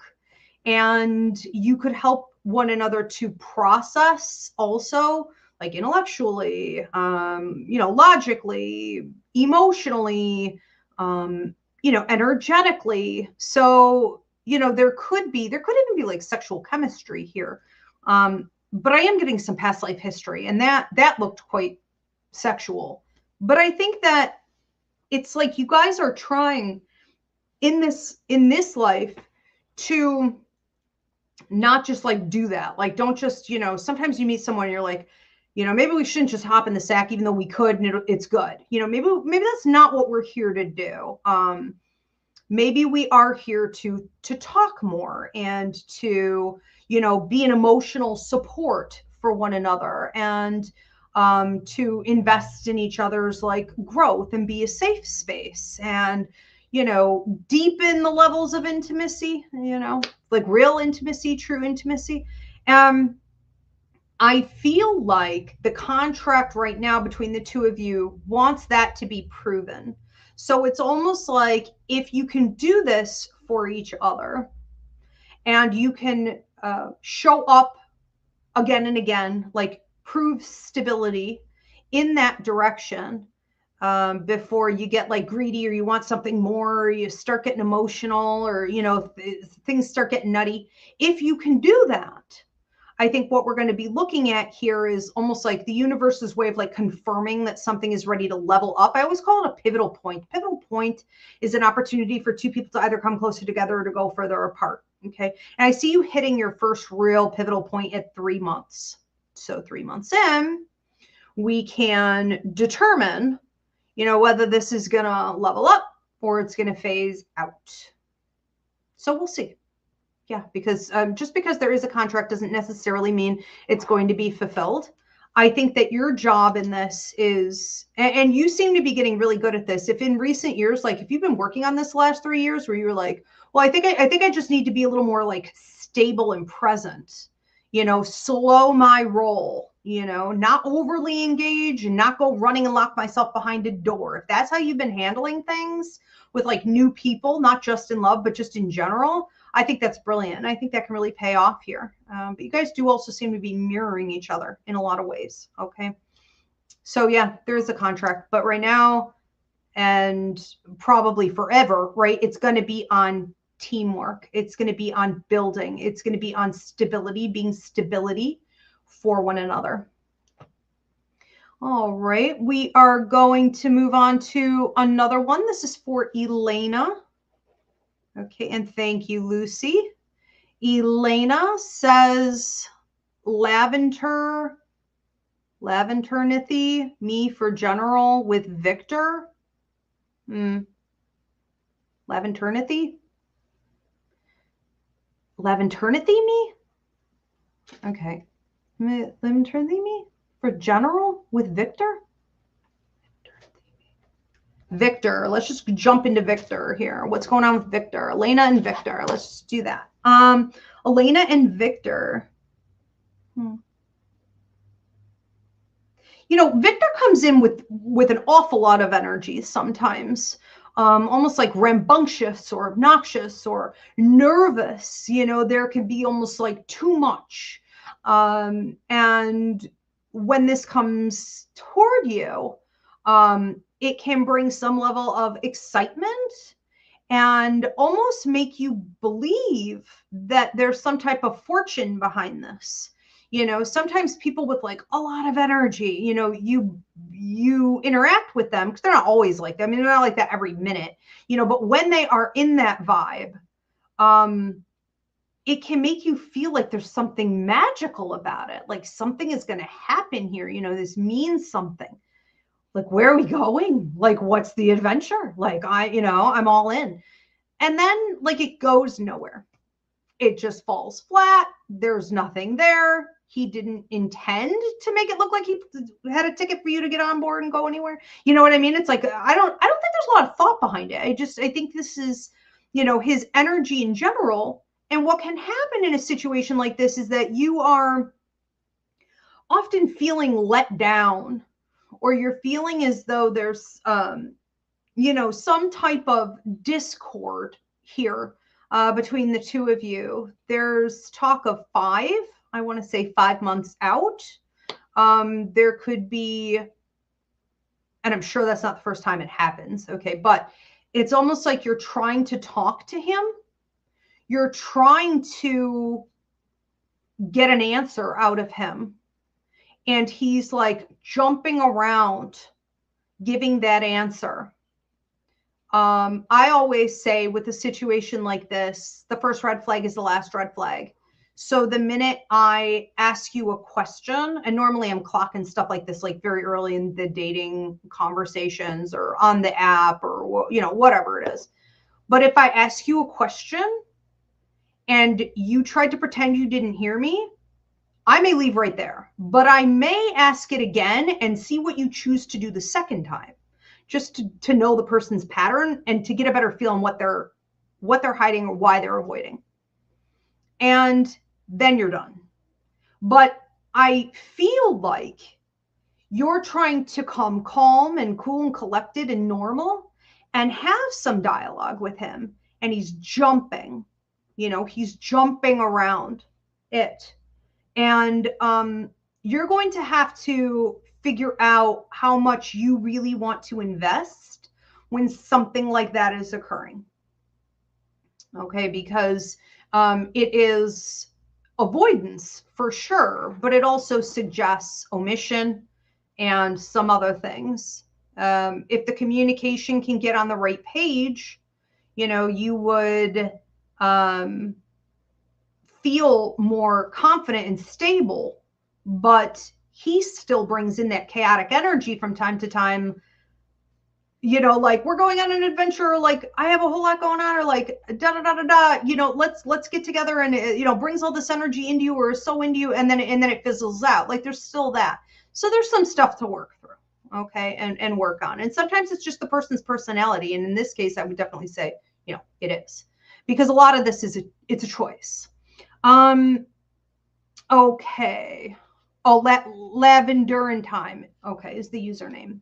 and you could help one another to process also, like intellectually, you know, logically, emotionally, you know, energetically. So, you know, there could even be like sexual chemistry here. But I am getting some past life history, and that looked quite sexual. But I think that it's like you guys are trying in this life to not just like do that. Like, don't just, you know, sometimes you meet someone and you're like, you know, maybe we shouldn't just hop in the sack, even though we could, and it's good. You know, maybe that's not what we're here to do. Maybe we are here to talk more and to, you know, be an emotional support for one another, and to invest in each other's like growth and be a safe space, and, you know, deepen the levels of intimacy, you know, like real intimacy, true intimacy. I feel like the contract right now between the two of you wants that to be proven. So it's almost like if you can do this for each other, and you can show up again and again, like prove stability in that direction, before you get like greedy or you want something more, or you start getting emotional, or, you know, things start getting nutty. If you can do that, I think what we're going to be looking at here is almost like the universe's way of like confirming that something is ready to level up. I always call it a pivotal point. Pivotal point is an opportunity for two people to either come closer together or to go further apart. Okay. And I see you hitting your first real pivotal point at 3 months. So 3 months in, we can determine, you know, whether this is going to level up or it's going to phase out. So we'll see. Yeah, because just because there is a contract doesn't necessarily mean it's going to be fulfilled. I think that your job in this is, and you seem to be getting really good at this. If in recent years, like if you've been working on this the last 3 years where you were like, well, I think I just need to be a little more like stable and present, slow my roll, not overly engage and not go running and lock myself behind a door. If that's how you've been handling things with like new people, not just in love, but just in general, I think that's brilliant. And I think that can really pay off here. But you guys do also seem to be mirroring each other in a lot of ways. Okay. So yeah, there is a contract, but right now and probably forever, right? It's going to be on teamwork. It's going to be on building. It's going to be on stability, being stability for one another. All right. We are going to move on to another one. This is for Elena. Okay, and thank you, Lucy. Elena says, Laventernithy, me for general with Victor. Laventernithy? Laventernithy me? Okay. Laventernithy me for general with Victor? Victor, let's just jump into Victor here. What's going on with Victor? Elena and Victor, let's just do that. Elena and Victor. Victor comes in with an awful lot of energy sometimes, almost like rambunctious or obnoxious or nervous. There can be almost like too much. And when this comes toward you, it can bring some level of excitement and almost make you believe that there's some type of fortune behind this. Sometimes people with like a lot of energy, you interact with them because they're not always like that. I mean, they're not like that every minute, but when they are in that vibe, it can make you feel like there's something magical about it. Like something is going to happen here. This means something. Like, where are we going? Like, what's the adventure? Like, I'm all in. And then like it goes nowhere. It just falls flat. There's nothing there. He didn't intend to make it look like he had a ticket for you to get on board and go anywhere. You know what I mean? It's like, I don't think there's a lot of thought behind it. I think this is, his energy in general. And what can happen in a situation like this is that you are often feeling let down, or you're feeling as though there's, some type of discord here between the two of you. There's talk of 5 months out. There could be, and I'm sure that's not the first time it happens. Okay. But it's almost like you're trying to talk to him. You're trying to get an answer out of him. And he's like jumping around, giving that answer. I always say with a situation like this, the first red flag is the last red flag. So the minute I ask you a question, and normally I'm clocking stuff like this, like very early in the dating conversations or on the app or, whatever it is. But if I ask you a question and you tried to pretend you didn't hear me, I may leave right there, but I may ask it again and see what you choose to do the second time, just to know the person's pattern and to get a better feel on what they're hiding or why they're avoiding. And then you're done. But I feel like you're trying to come calm and cool and collected and normal and have some dialogue with him. And he's jumping, he's jumping around it. And you're going to have to figure out how much you really want to invest when something like that is occurring. Okay, because it is avoidance for sure, but it also suggests omission and some other things. If the communication can get on the right page, you would feel more confident and stable, but he still brings in that chaotic energy from time to time, like we're going on an adventure, like I have a whole lot going on, or like let's get together, and brings all this energy into you or is so into you, and then it fizzles out. Like there's still that. So there's some stuff to work through, okay, and work on. And sometimes it's just the person's personality. And in this case, I would definitely say, it is, because a lot of this it's a choice. Okay. Oh, Lavender in Time. Okay, is the username.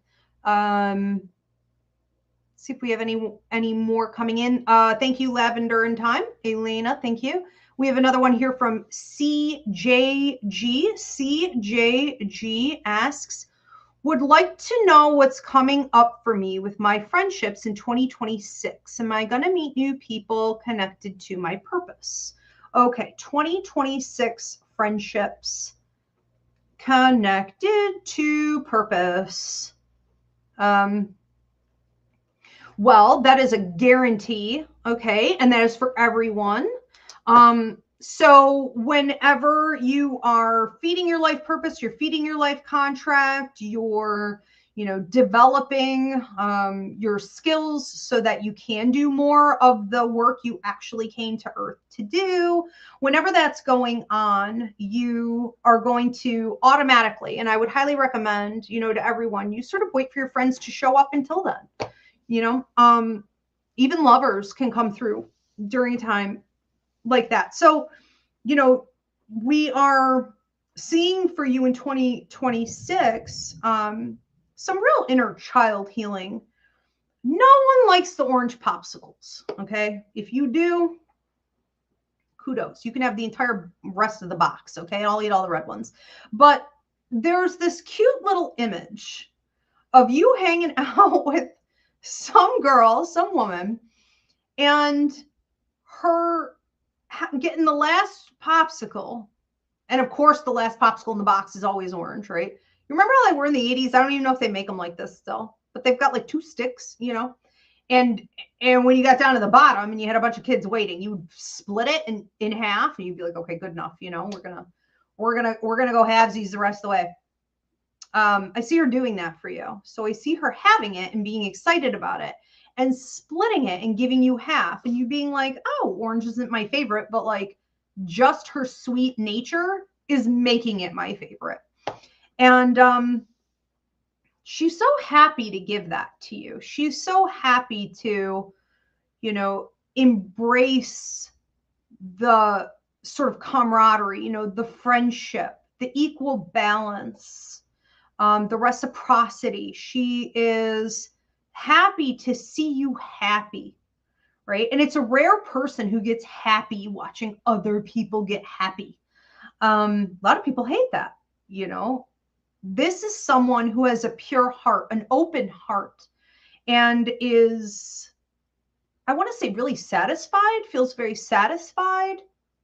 See if we have any more coming in. Thank you, Lavender in Time. Elena, thank you. We have another one here from CJG. CJG asks, would like to know what's coming up for me with my friendships in 2026. Am I going to meet new people connected to my purpose? Okay, 2026 friendships connected to purpose. Well, that is a guarantee, okay? And that is for everyone. So whenever you are feeding your life purpose, you're feeding your life contract, you're, developing your skills so that you can do more of the work you actually came to Earth to do. Whenever that's going on, you are going to automatically, and I would highly recommend, to everyone, you sort of wait for your friends to show up until then. Even lovers can come through during a time like that. So, we are seeing for you in 2026, some real inner child healing. No one likes the orange popsicles. Okay. If you do, kudos. You can have the entire rest of the box. Okay. I'll eat all the red ones. But there's this cute little image of you hanging out with some girl, some woman, and her getting the last popsicle. And of course, the last popsicle in the box is always orange, right? You remember how they were in the 80s? I don't even know if they make them like this still, but they've got like 2 sticks, and when you got down to the bottom and you had a bunch of kids waiting, you would split it in half and you'd be like, okay, good enough. We're going to go halvesies the rest of the way. I see her doing that for you. So I see her having it and being excited about it and splitting it and giving you half and you being like, oh, orange isn't my favorite, but like just her sweet nature is making it my favorite. And she's so happy to give that to you. She's so happy to, embrace the sort of camaraderie, the friendship, the equal balance, the reciprocity. She is happy to see you happy, right? And it's a rare person who gets happy watching other people get happy. A lot of people hate that, This is someone who has a pure heart, an open heart, and is, I want to say, really satisfied, feels very satisfied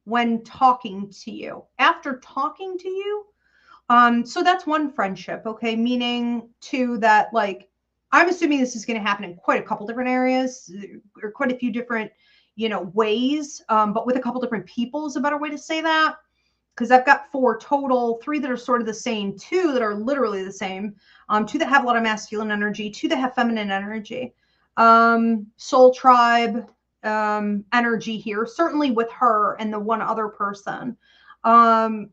when talking to you, after talking to you. So that's one friendship, okay? Meaning too that, like, I'm assuming this is going to happen in quite a couple different areas or quite a few different, ways, but with a couple different people is a better way to say that. Because I've got 4 total, 3 that are sort of the same, 2 that are literally the same, 2 that have a lot of masculine energy, 2 that have feminine energy. Soul tribe energy here, certainly with her and the one other person,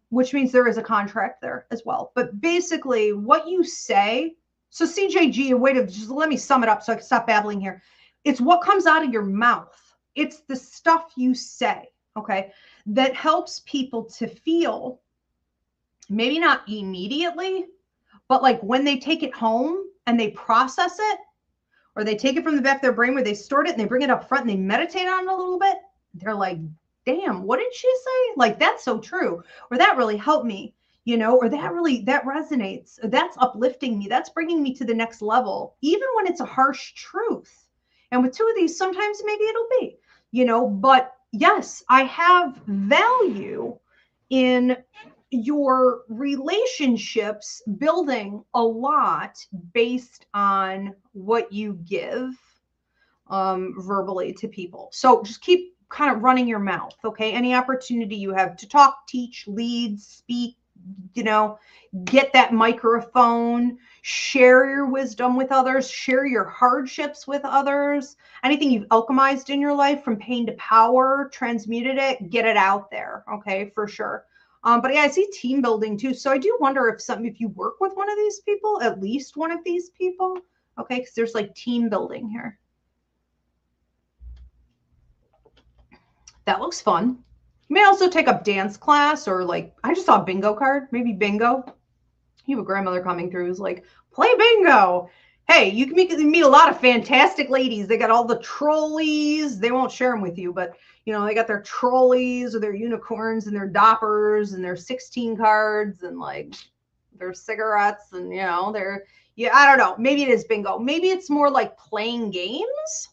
which means there is a contract there as well. But basically what you say, so CJG, a way to just let me sum it up so I can stop babbling here. It's what comes out of your mouth. It's the stuff you say, okay, that helps people to feel, maybe not immediately, but like when they take it home and they process it, or they take it from the back of their brain where they stored it and they bring it up front and they meditate on it a little bit. They're like, damn, what did she say? Like, that's so true. Or that really helped me, or that resonates. That's uplifting me. That's bringing me to the next level, even when it's a harsh truth. And with 2 of these, sometimes maybe it'll be, but yes, I have value in your relationships building a lot based on what you give verbally to people. So just keep kind of running your mouth, okay? Any opportunity you have to talk, teach, lead, speak, get that microphone, share your wisdom with others, share your hardships with others. Anything you've alchemized in your life, from pain to power, transmuted it, get it out there, okay, for sure. But yeah, I see team building too. So I do wonder if you work with one of these people, at least one of these people. Okay, because there's like team building here. That looks fun. You may also take up dance class, or like, I just saw a bingo card, maybe bingo. You have a grandmother coming through who's like, play bingo. Hey, you can meet a lot of fantastic ladies. They got all the trolleys. They won't share them with you, but you know, they got their trolleys or their unicorns and their doppers and their 16 cards and like their cigarettes and you know, yeah, I don't know. Maybe it is bingo. Maybe it's more like playing games.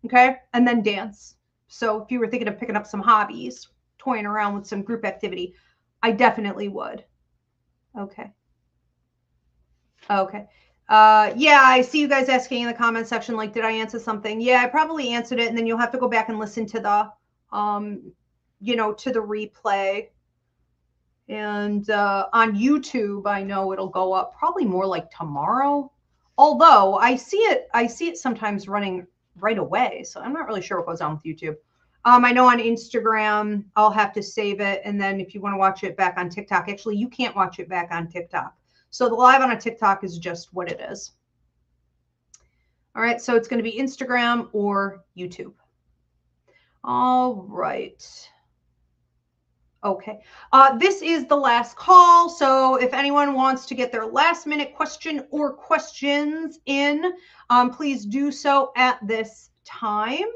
Okay. And then dance. So if you were thinking of picking up some hobbies, toying around with some group activity, I definitely would. Okay. Okay. Yeah, I see you guys asking in the comment section, like, did I answer something? Yeah, I probably answered it. And then you'll have to go back and listen to the, you know, to the replay. And on YouTube, I know it'll go up probably more like tomorrow. Although I see it sometimes running right away. So I'm not really sure what goes on with YouTube. I know on Instagram, I'll have to save it. And then if you want to watch it back on TikTok, actually, you can't watch it back on TikTok. So the live on a TikTok is just what it is. All right, so it's going to be Instagram or YouTube. All right. Okay, this is the last call. So if anyone wants to get their last minute question or questions in, please do so at this time.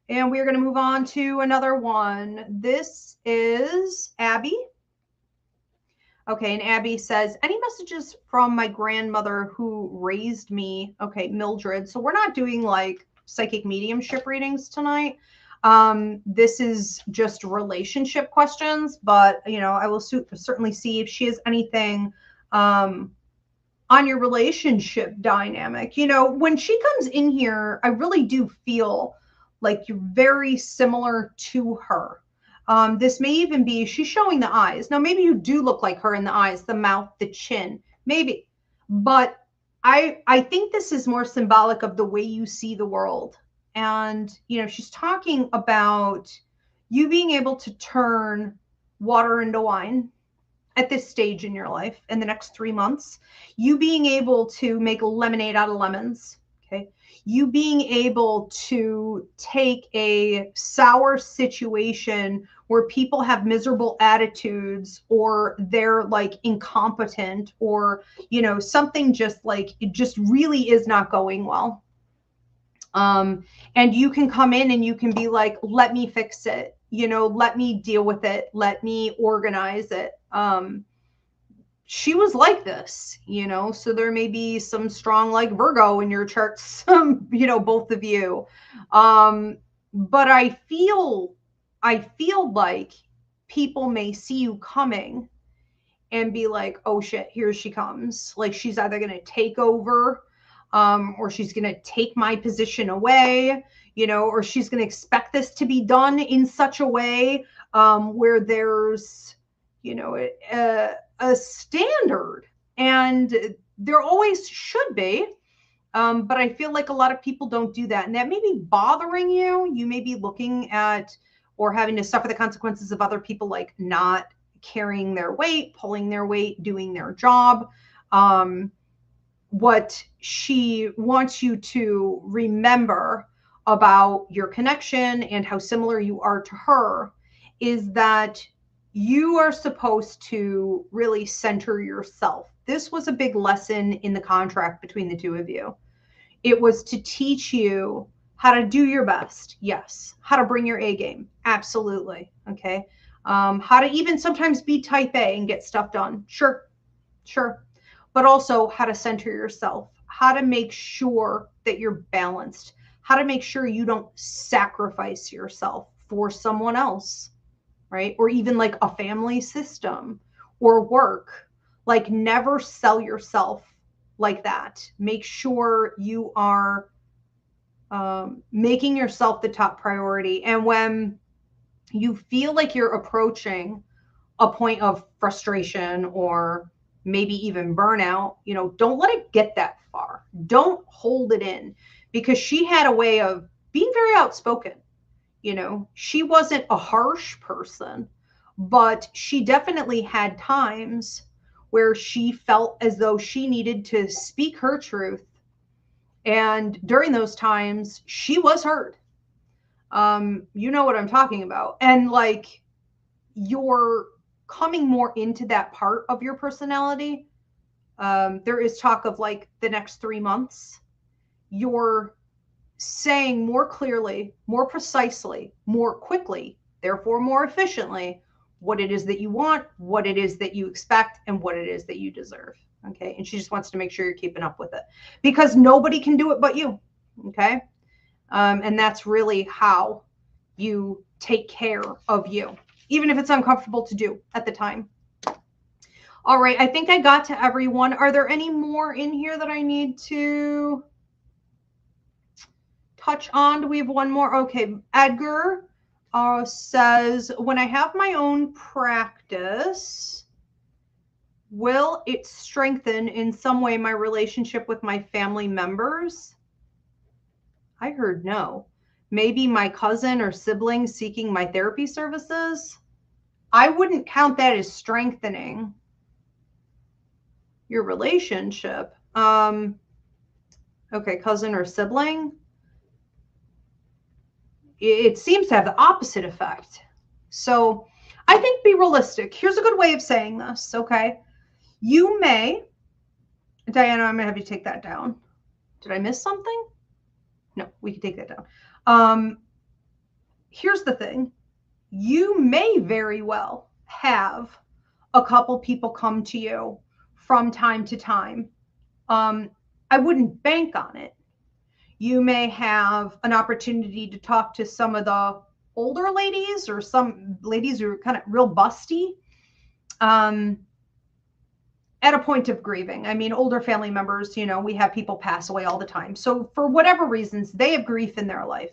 And we're going to move on to another one. This is Abby. Okay, and Abby says, any messages from my grandmother who raised me? Okay, Mildred. So we're not doing like psychic mediumship readings tonight. This is just relationship questions, but you know, I will certainly see if she has anything on your relationship dynamic. You know, when she comes in here, I really do feel like you're very similar to her. This may even be, she's showing the eyes. Now, maybe you do look like her in the eyes, the mouth, the chin, maybe. But I think this is more symbolic of the way you see the world. And, you know, she's talking about you being able to turn water into wine at this stage in your life in the next 3 months. You being able to make lemonade out of lemons. Okay. You being able to take a sour situation where people have miserable attitudes or they're like incompetent or, you know, something just like it just really is not going well. And you can come in and you can be like, let me fix it, you know, let me deal with it, let me organize it. She was like this, you know, so there may be some strong like Virgo in your charts, you know, both of you. But I feel like people may see you coming and be like, oh shit, here she comes. Like she's either going to take over, or she's going to take my position away, you know, or she's going to expect this to be done in such a way, where there's, you know, a standard, and there always should be. But I feel like a lot of people don't do that. And that may be bothering you. You may be looking at or having to suffer the consequences of other people like not carrying their weight, pulling their weight, doing their job. What she wants you to remember about your connection and how similar you are to her is that you are supposed to really center yourself. This was a big lesson in the contract between the two of you. It was to teach you how to do your best. Yes. How to bring your A game. Absolutely. Okay. How to even sometimes be type A and get stuff done. Sure. Sure. But also how to center yourself, how to make sure that you're balanced, how to make sure you don't sacrifice yourself for someone else, right? Or even like a family system or work. Like never sell yourself like that. Make sure you are making yourself the top priority. And when you feel like you're approaching a point of frustration or maybe even burnout, you know, don't let it get that far. Don't hold it in, because she had a way of being very outspoken. You know, she wasn't a harsh person, but she definitely had times where she felt as though she needed to speak her truth. And during those times, she was heard. You know what I'm talking about. And like, you're coming more into that part of your personality. There is talk of like the next 3 months, you're saying more clearly, more precisely, more quickly, therefore more efficiently, what it is that you want, what it is that you expect, and what it is that you deserve. Okay. And she just wants to make sure you're keeping up with it, because nobody can do it but you. Okay. And that's really how you take care of you, even if it's uncomfortable to do at the time. All right. I think I got to everyone. Are there any more in here that I need to touch on? Do we have one more? Okay. Edgar says, when I have my own practice, will it strengthen in some way my relationship with my family members? I heard no. Maybe my cousin or sibling seeking my therapy services. I wouldn't count that as strengthening your relationship. Okay, cousin or sibling. It seems to have the opposite effect. So I think be realistic. Here's a good way of saying this, okay? You may, Diana, I'm going to have you take that down. Did I miss something? No, we can take that down. Here's the thing. You may very well have a couple people come to you from time to time. I wouldn't bank on it. You may have an opportunity to talk to some of the older ladies or some ladies who are kind of real busty at a point of grieving. I mean, older family members, you know, we have people pass away all the time. So for whatever reasons, they have grief in their life.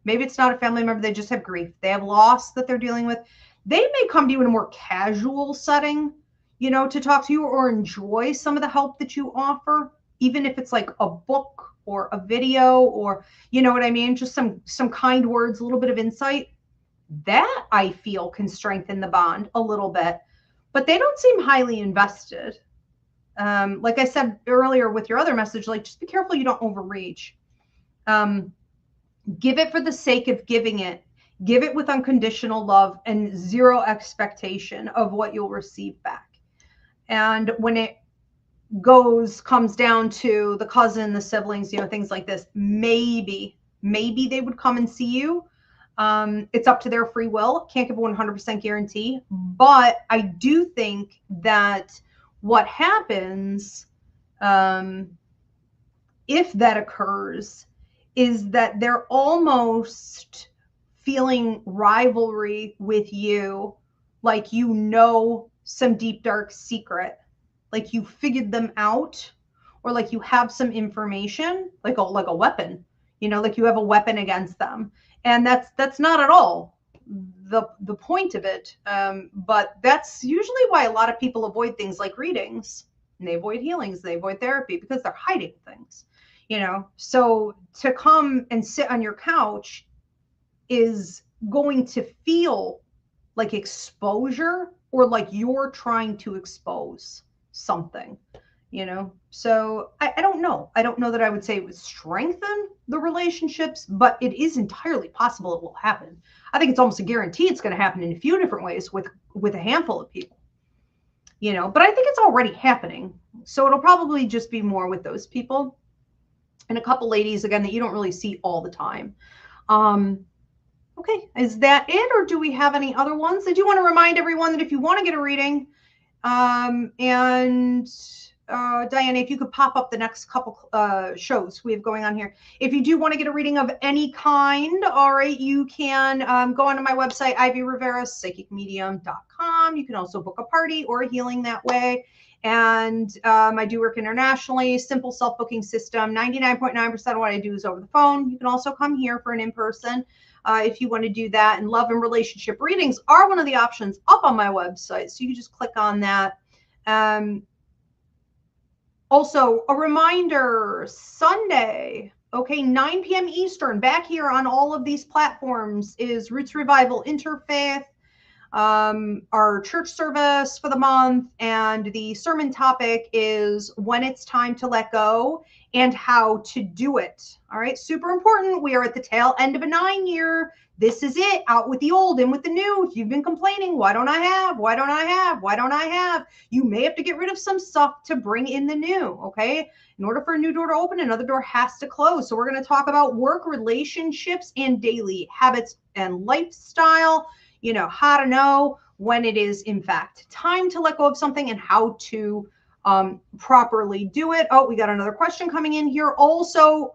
Maybe it's not a family member, they just have grief. They have loss that they're dealing with. They may come to you in a more casual setting, you know, to talk to you or enjoy some of the help that you offer, even if it's like a book or a video or, you know what I mean? Just some kind words, a little bit of insight. That I feel can strengthen the bond a little bit, but they don't seem highly invested. Like I said earlier with your other message, like just be careful you don't overreach. Give it for the sake of giving it. Give it with unconditional love and zero expectation of what you'll receive back. And when it comes down to the cousin, the siblings, you know, things like this, maybe they would come and see you. It's up to their free will. Can't give a 100% guarantee, but I do think that what happens, if that occurs, is that they're almost feeling rivalry with you, like you know some deep dark secret, like you figured them out, or like you have some information, like a weapon, you know, like you have a weapon against them. And that's not at all the point of it. But that's usually why a lot of people avoid things like readings, and they avoid healings, they avoid therapy, because they're hiding things, you know. So to come and sit on your couch is going to feel like exposure, or like you're trying to expose something, you know. So I don't know. I don't know that I would say it would strengthen the relationships, but it is entirely possible it will happen. I think it's almost a guarantee it's going to happen in a few different ways with a handful of people, you know. But I think it's already happening. So it'll probably just be more with those people and a couple ladies, again, that you don't really see all the time. Okay, is that it, or do we have any other ones? I do want to remind everyone that if you want to get a reading, Diana, if you could pop up the next couple shows we have going on here. If you do want to get a reading of any kind, all right, you can go onto my website, Ivy Rivera, psychicmedium.com. You can also book a party or a healing that way. And I do work internationally, simple self-booking system. 99.9% of what I do is over the phone. You can also come here for an in-person if you want to do that. And love and relationship readings are one of the options up on my website. So you can just click on that. Also, a reminder, Sunday, okay, 9 p.m. Eastern, back here on all of these platforms is Roots Revival Interfaith. our church service for the month, and the sermon topic is when it's time to let go and how to do it. All right, super important. We are at the tail end of a 9-year. This is it. Out with the old, in with the new. If you've been complaining, why don't I have? Why don't I have? Why don't I have? You may have to get rid of some stuff to bring in the new, okay? In order for a new door to open, another door has to close. So we're going to talk about work, relationships, and daily habits and lifestyle. You know, how to know when it is, in fact, time to let go of something and how to properly do it. Oh, we got another question coming in here. Also,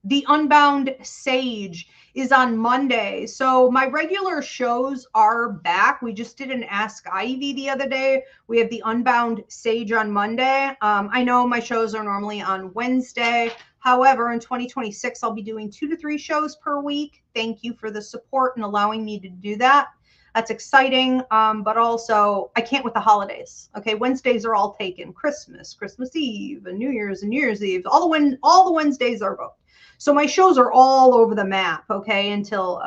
the Unbound Sage is on Monday. So my regular shows are back. We just did an Ask Ivy the other day. We have the Unbound Sage on Monday. I know my shows are normally on Wednesday. However, in 2026, I'll be doing 2 to 3 shows per week. Thank you for the support and allowing me to do that. That's exciting, but also I can't with the holidays. Okay, Wednesdays are all taken. Christmas, Christmas Eve, and New Year's Eve. All the Wednesdays are booked. So my shows are all over the map. Okay, until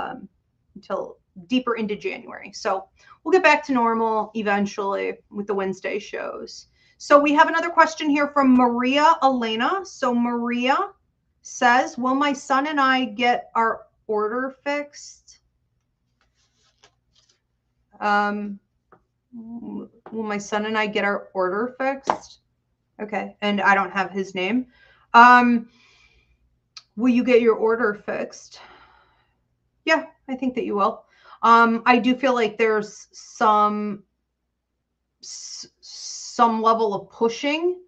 deeper into January. So we'll get back to normal eventually with the Wednesday shows. So we have another question here from Maria Elena. So Maria says, will my son and I get our order fixed? Will my son and I get our order fixed? Okay, and I don't have his name. Will you get your order fixed? Yeah, I think that you will. I do feel like there's some level of pushing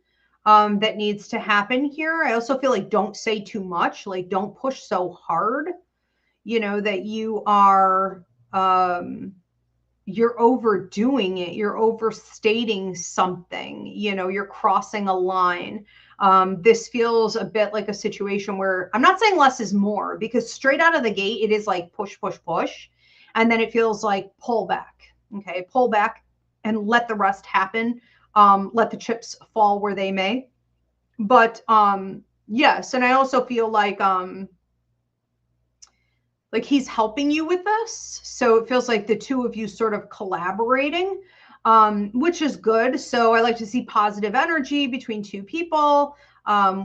that needs to happen here. I also feel like don't say too much, like don't push so hard, you know, that you are you're overdoing it, you're overstating something, you know, you're crossing a line. This feels a bit like a situation where I'm not saying less is more, because straight out of the gate, it is like push, push, push. And then it feels like pull back. Okay, pull back and let the rest happen. Let the chips fall where they may. But yes, and I also feel like he's helping you with this. So it feels like the two of you sort of collaborating, which is good. So I like to see positive energy between two people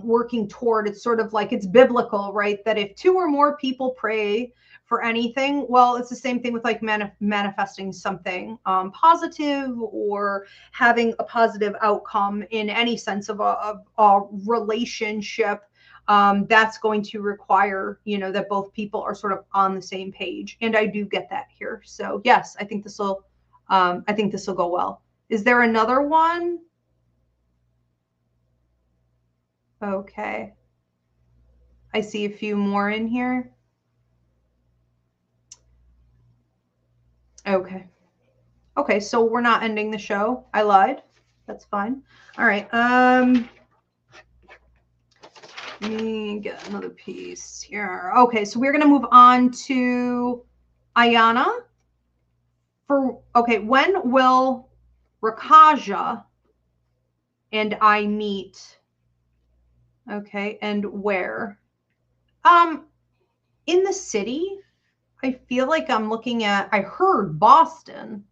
working toward, it's sort of like it's biblical, right? That if 2 or more people pray for anything, well, it's the same thing with like manifesting something positive or having a positive outcome in any sense of a relationship. That's going to require, you know, that both people are sort of on the same page. And I do get that here. So yes, I think this will go well. Is there another one? Okay. I see a few more in here. Okay. Okay, so we're not ending the show. I lied. That's fine. All right. Let me get another piece here. Okay, so we're going to move on to Ayana. When will Rakaja and I meet? Okay, and where? In the city. I feel like I'm looking at, I heard Boston,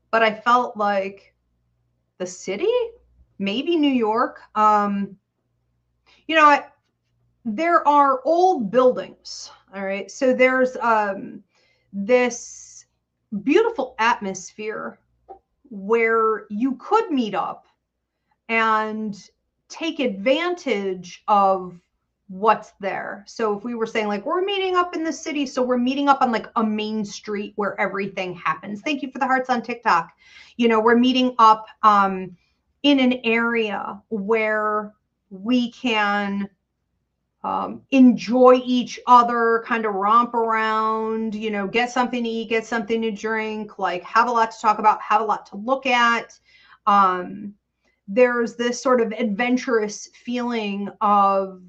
but I felt like the city, maybe New York. You know, there are old buildings. All right. So there's this beautiful atmosphere where you could meet up and take advantage of what's there. So if we were saying like, we're meeting up in the city, so we're meeting up on like a main street where everything happens. Thank you for the hearts on TikTok. You know, we're meeting up in an area where we can enjoy each other, kind of romp around, you know, get something to eat, get something to drink, like have a lot to talk about, have a lot to look at. There's this sort of adventurous feeling of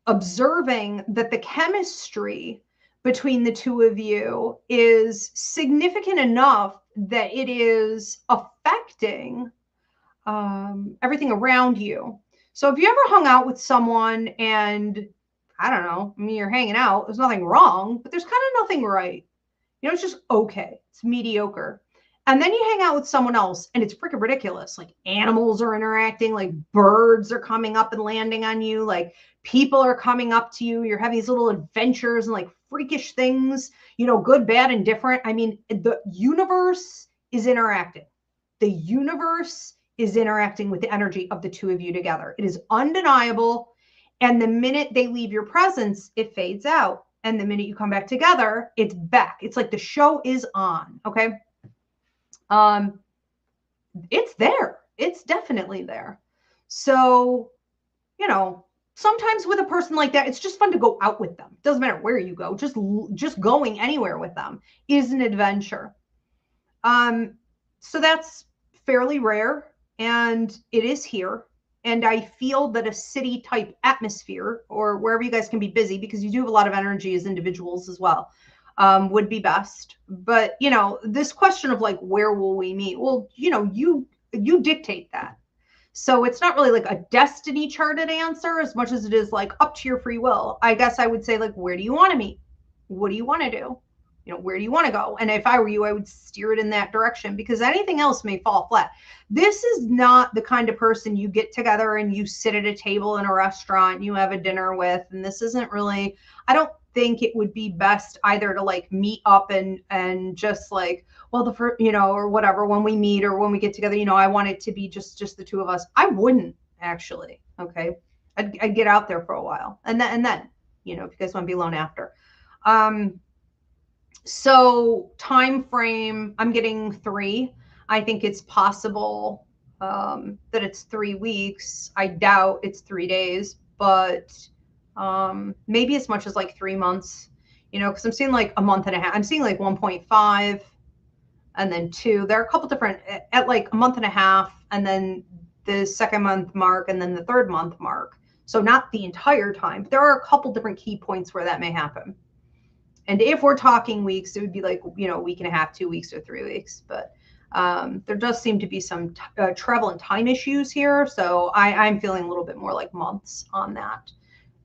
observing that the chemistry between the two of you is significant enough that it is affecting everything around you. So if you ever hung out with someone and, I don't know, I mean, you're hanging out, there's nothing wrong, but there's kind of nothing right. You know, it's just okay. It's mediocre. And then you hang out with someone else and it's freaking ridiculous. Like animals are interacting, like birds are coming up and landing on you, like people are coming up to you. You're having these little adventures and like freakish things, you know, good, bad, and different. I mean, the universe is interacting. The universe is interacting with the energy of the two of you together. It is undeniable. And the minute they leave your presence, it fades out. And the minute you come back together, it's back. It's like the show is on. Okay. It's there. It's definitely there. So, you know, sometimes with a person like that, it's just fun to go out with them. Doesn't matter where you go. Just going anywhere with them is an adventure. So that's fairly rare, and it is here. And I feel that a city type atmosphere, or wherever you guys can be busy, because you do have a lot of energy as individuals as well, would be best. But, you know, this question of like, where will we meet? Well, you know, you dictate that. So it's not really like a destiny charted answer as much as it is like up to your free will. I guess I would say like, where do you want to meet? What do you want to do? You know, where do you want to go? And if I were you, I would steer it in that direction, because anything else may fall flat. This is not the kind of person you get together and you sit at a table in a restaurant and you have a dinner with. And this isn't really, I don't think it would be best either to like meet up and just like, well, the first, you know, or whatever, when we meet or when we get together, you know, I want it to be just the two of us. I wouldn't actually. Okay. I'd get out there for a while. And then, you know, if you guys want to be alone after. So time frame, I'm getting 3. I think it's possible that it's 3 weeks. I doubt it's 3 days, but maybe as much as like 3 months, you know, because I'm seeing like a month and a half. I'm seeing like 1.5 and then 2. There are a couple different at like a month and a half, and then the second month mark, and then the third month mark. So not the entire time. There are a couple different key points where that may happen. And if we're talking weeks, it would be like, you know, a week and a half, 2 weeks, or 3 weeks. But there does seem to be some travel and time issues here. So I'm feeling a little bit more like months on that.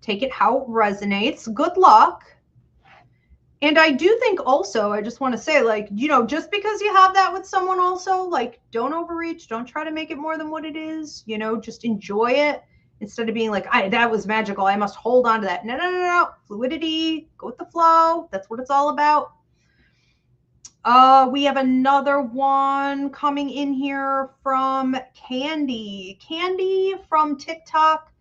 Take it how it resonates. Good luck. And I do think also, I just want to say, like, you know, just because you have that with someone also, like, don't overreach. Don't try to make it more than what it is. You know, just enjoy it. Instead of being like, that was magical, I must hold on to that. No. Fluidity, go with the flow. That's what it's all about. We have another one coming in here from Candy. Candy from TikTok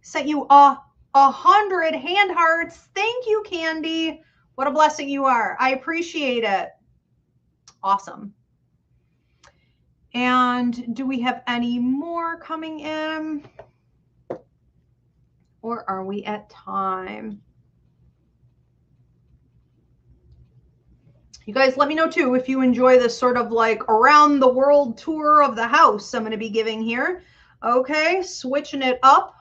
sent you 100 hand hearts. Thank you, Candy. What a blessing you are. I appreciate it. Awesome. And do we have any more coming in? Or are we at time? You guys let me know too if you enjoy this sort of like around the world tour of the house I'm going to be giving here. Okay, switching it up.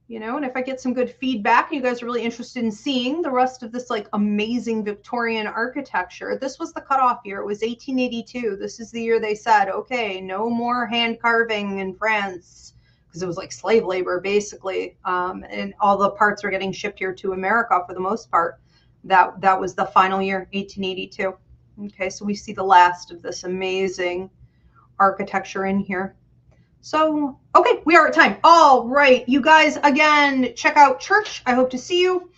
You know, and if I get some good feedback, you guys are really interested in seeing the rest of this like amazing Victorian architecture. This was the cutoff year. It was 1882. This is the year they said, okay, no more hand carving in France, because it was like slave labor basically. And all the parts were getting shipped here to America for the most part. That was the final year, 1882. Okay, so we see the last of this amazing architecture in here. So, okay, we are at time. All right, you guys, again, check out church. I hope to see you.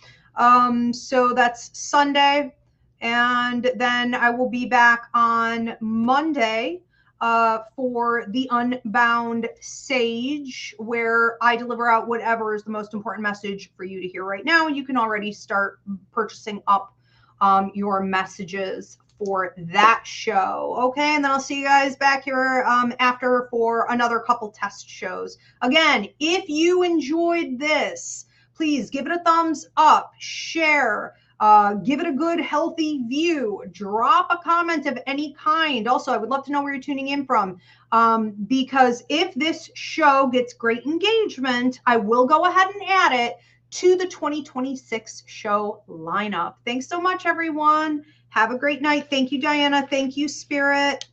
So that's Sunday. And then I will be back on Monday for the Unbound Sage, where I deliver out whatever is the most important message for you to hear right now. You can already start purchasing up your messages for that show. Okay, and then I'll see you guys back here after for another couple test shows. Again, if you enjoyed this, please give it a thumbs up, share, give it a good healthy view, drop a comment of any kind. Also, I would love to know where you're tuning in from, because if this show gets great engagement, I will go ahead and add it to the 2026 show lineup. Thanks so much, everyone. Have a great night. Thank you, Diana. Thank you, Spirit.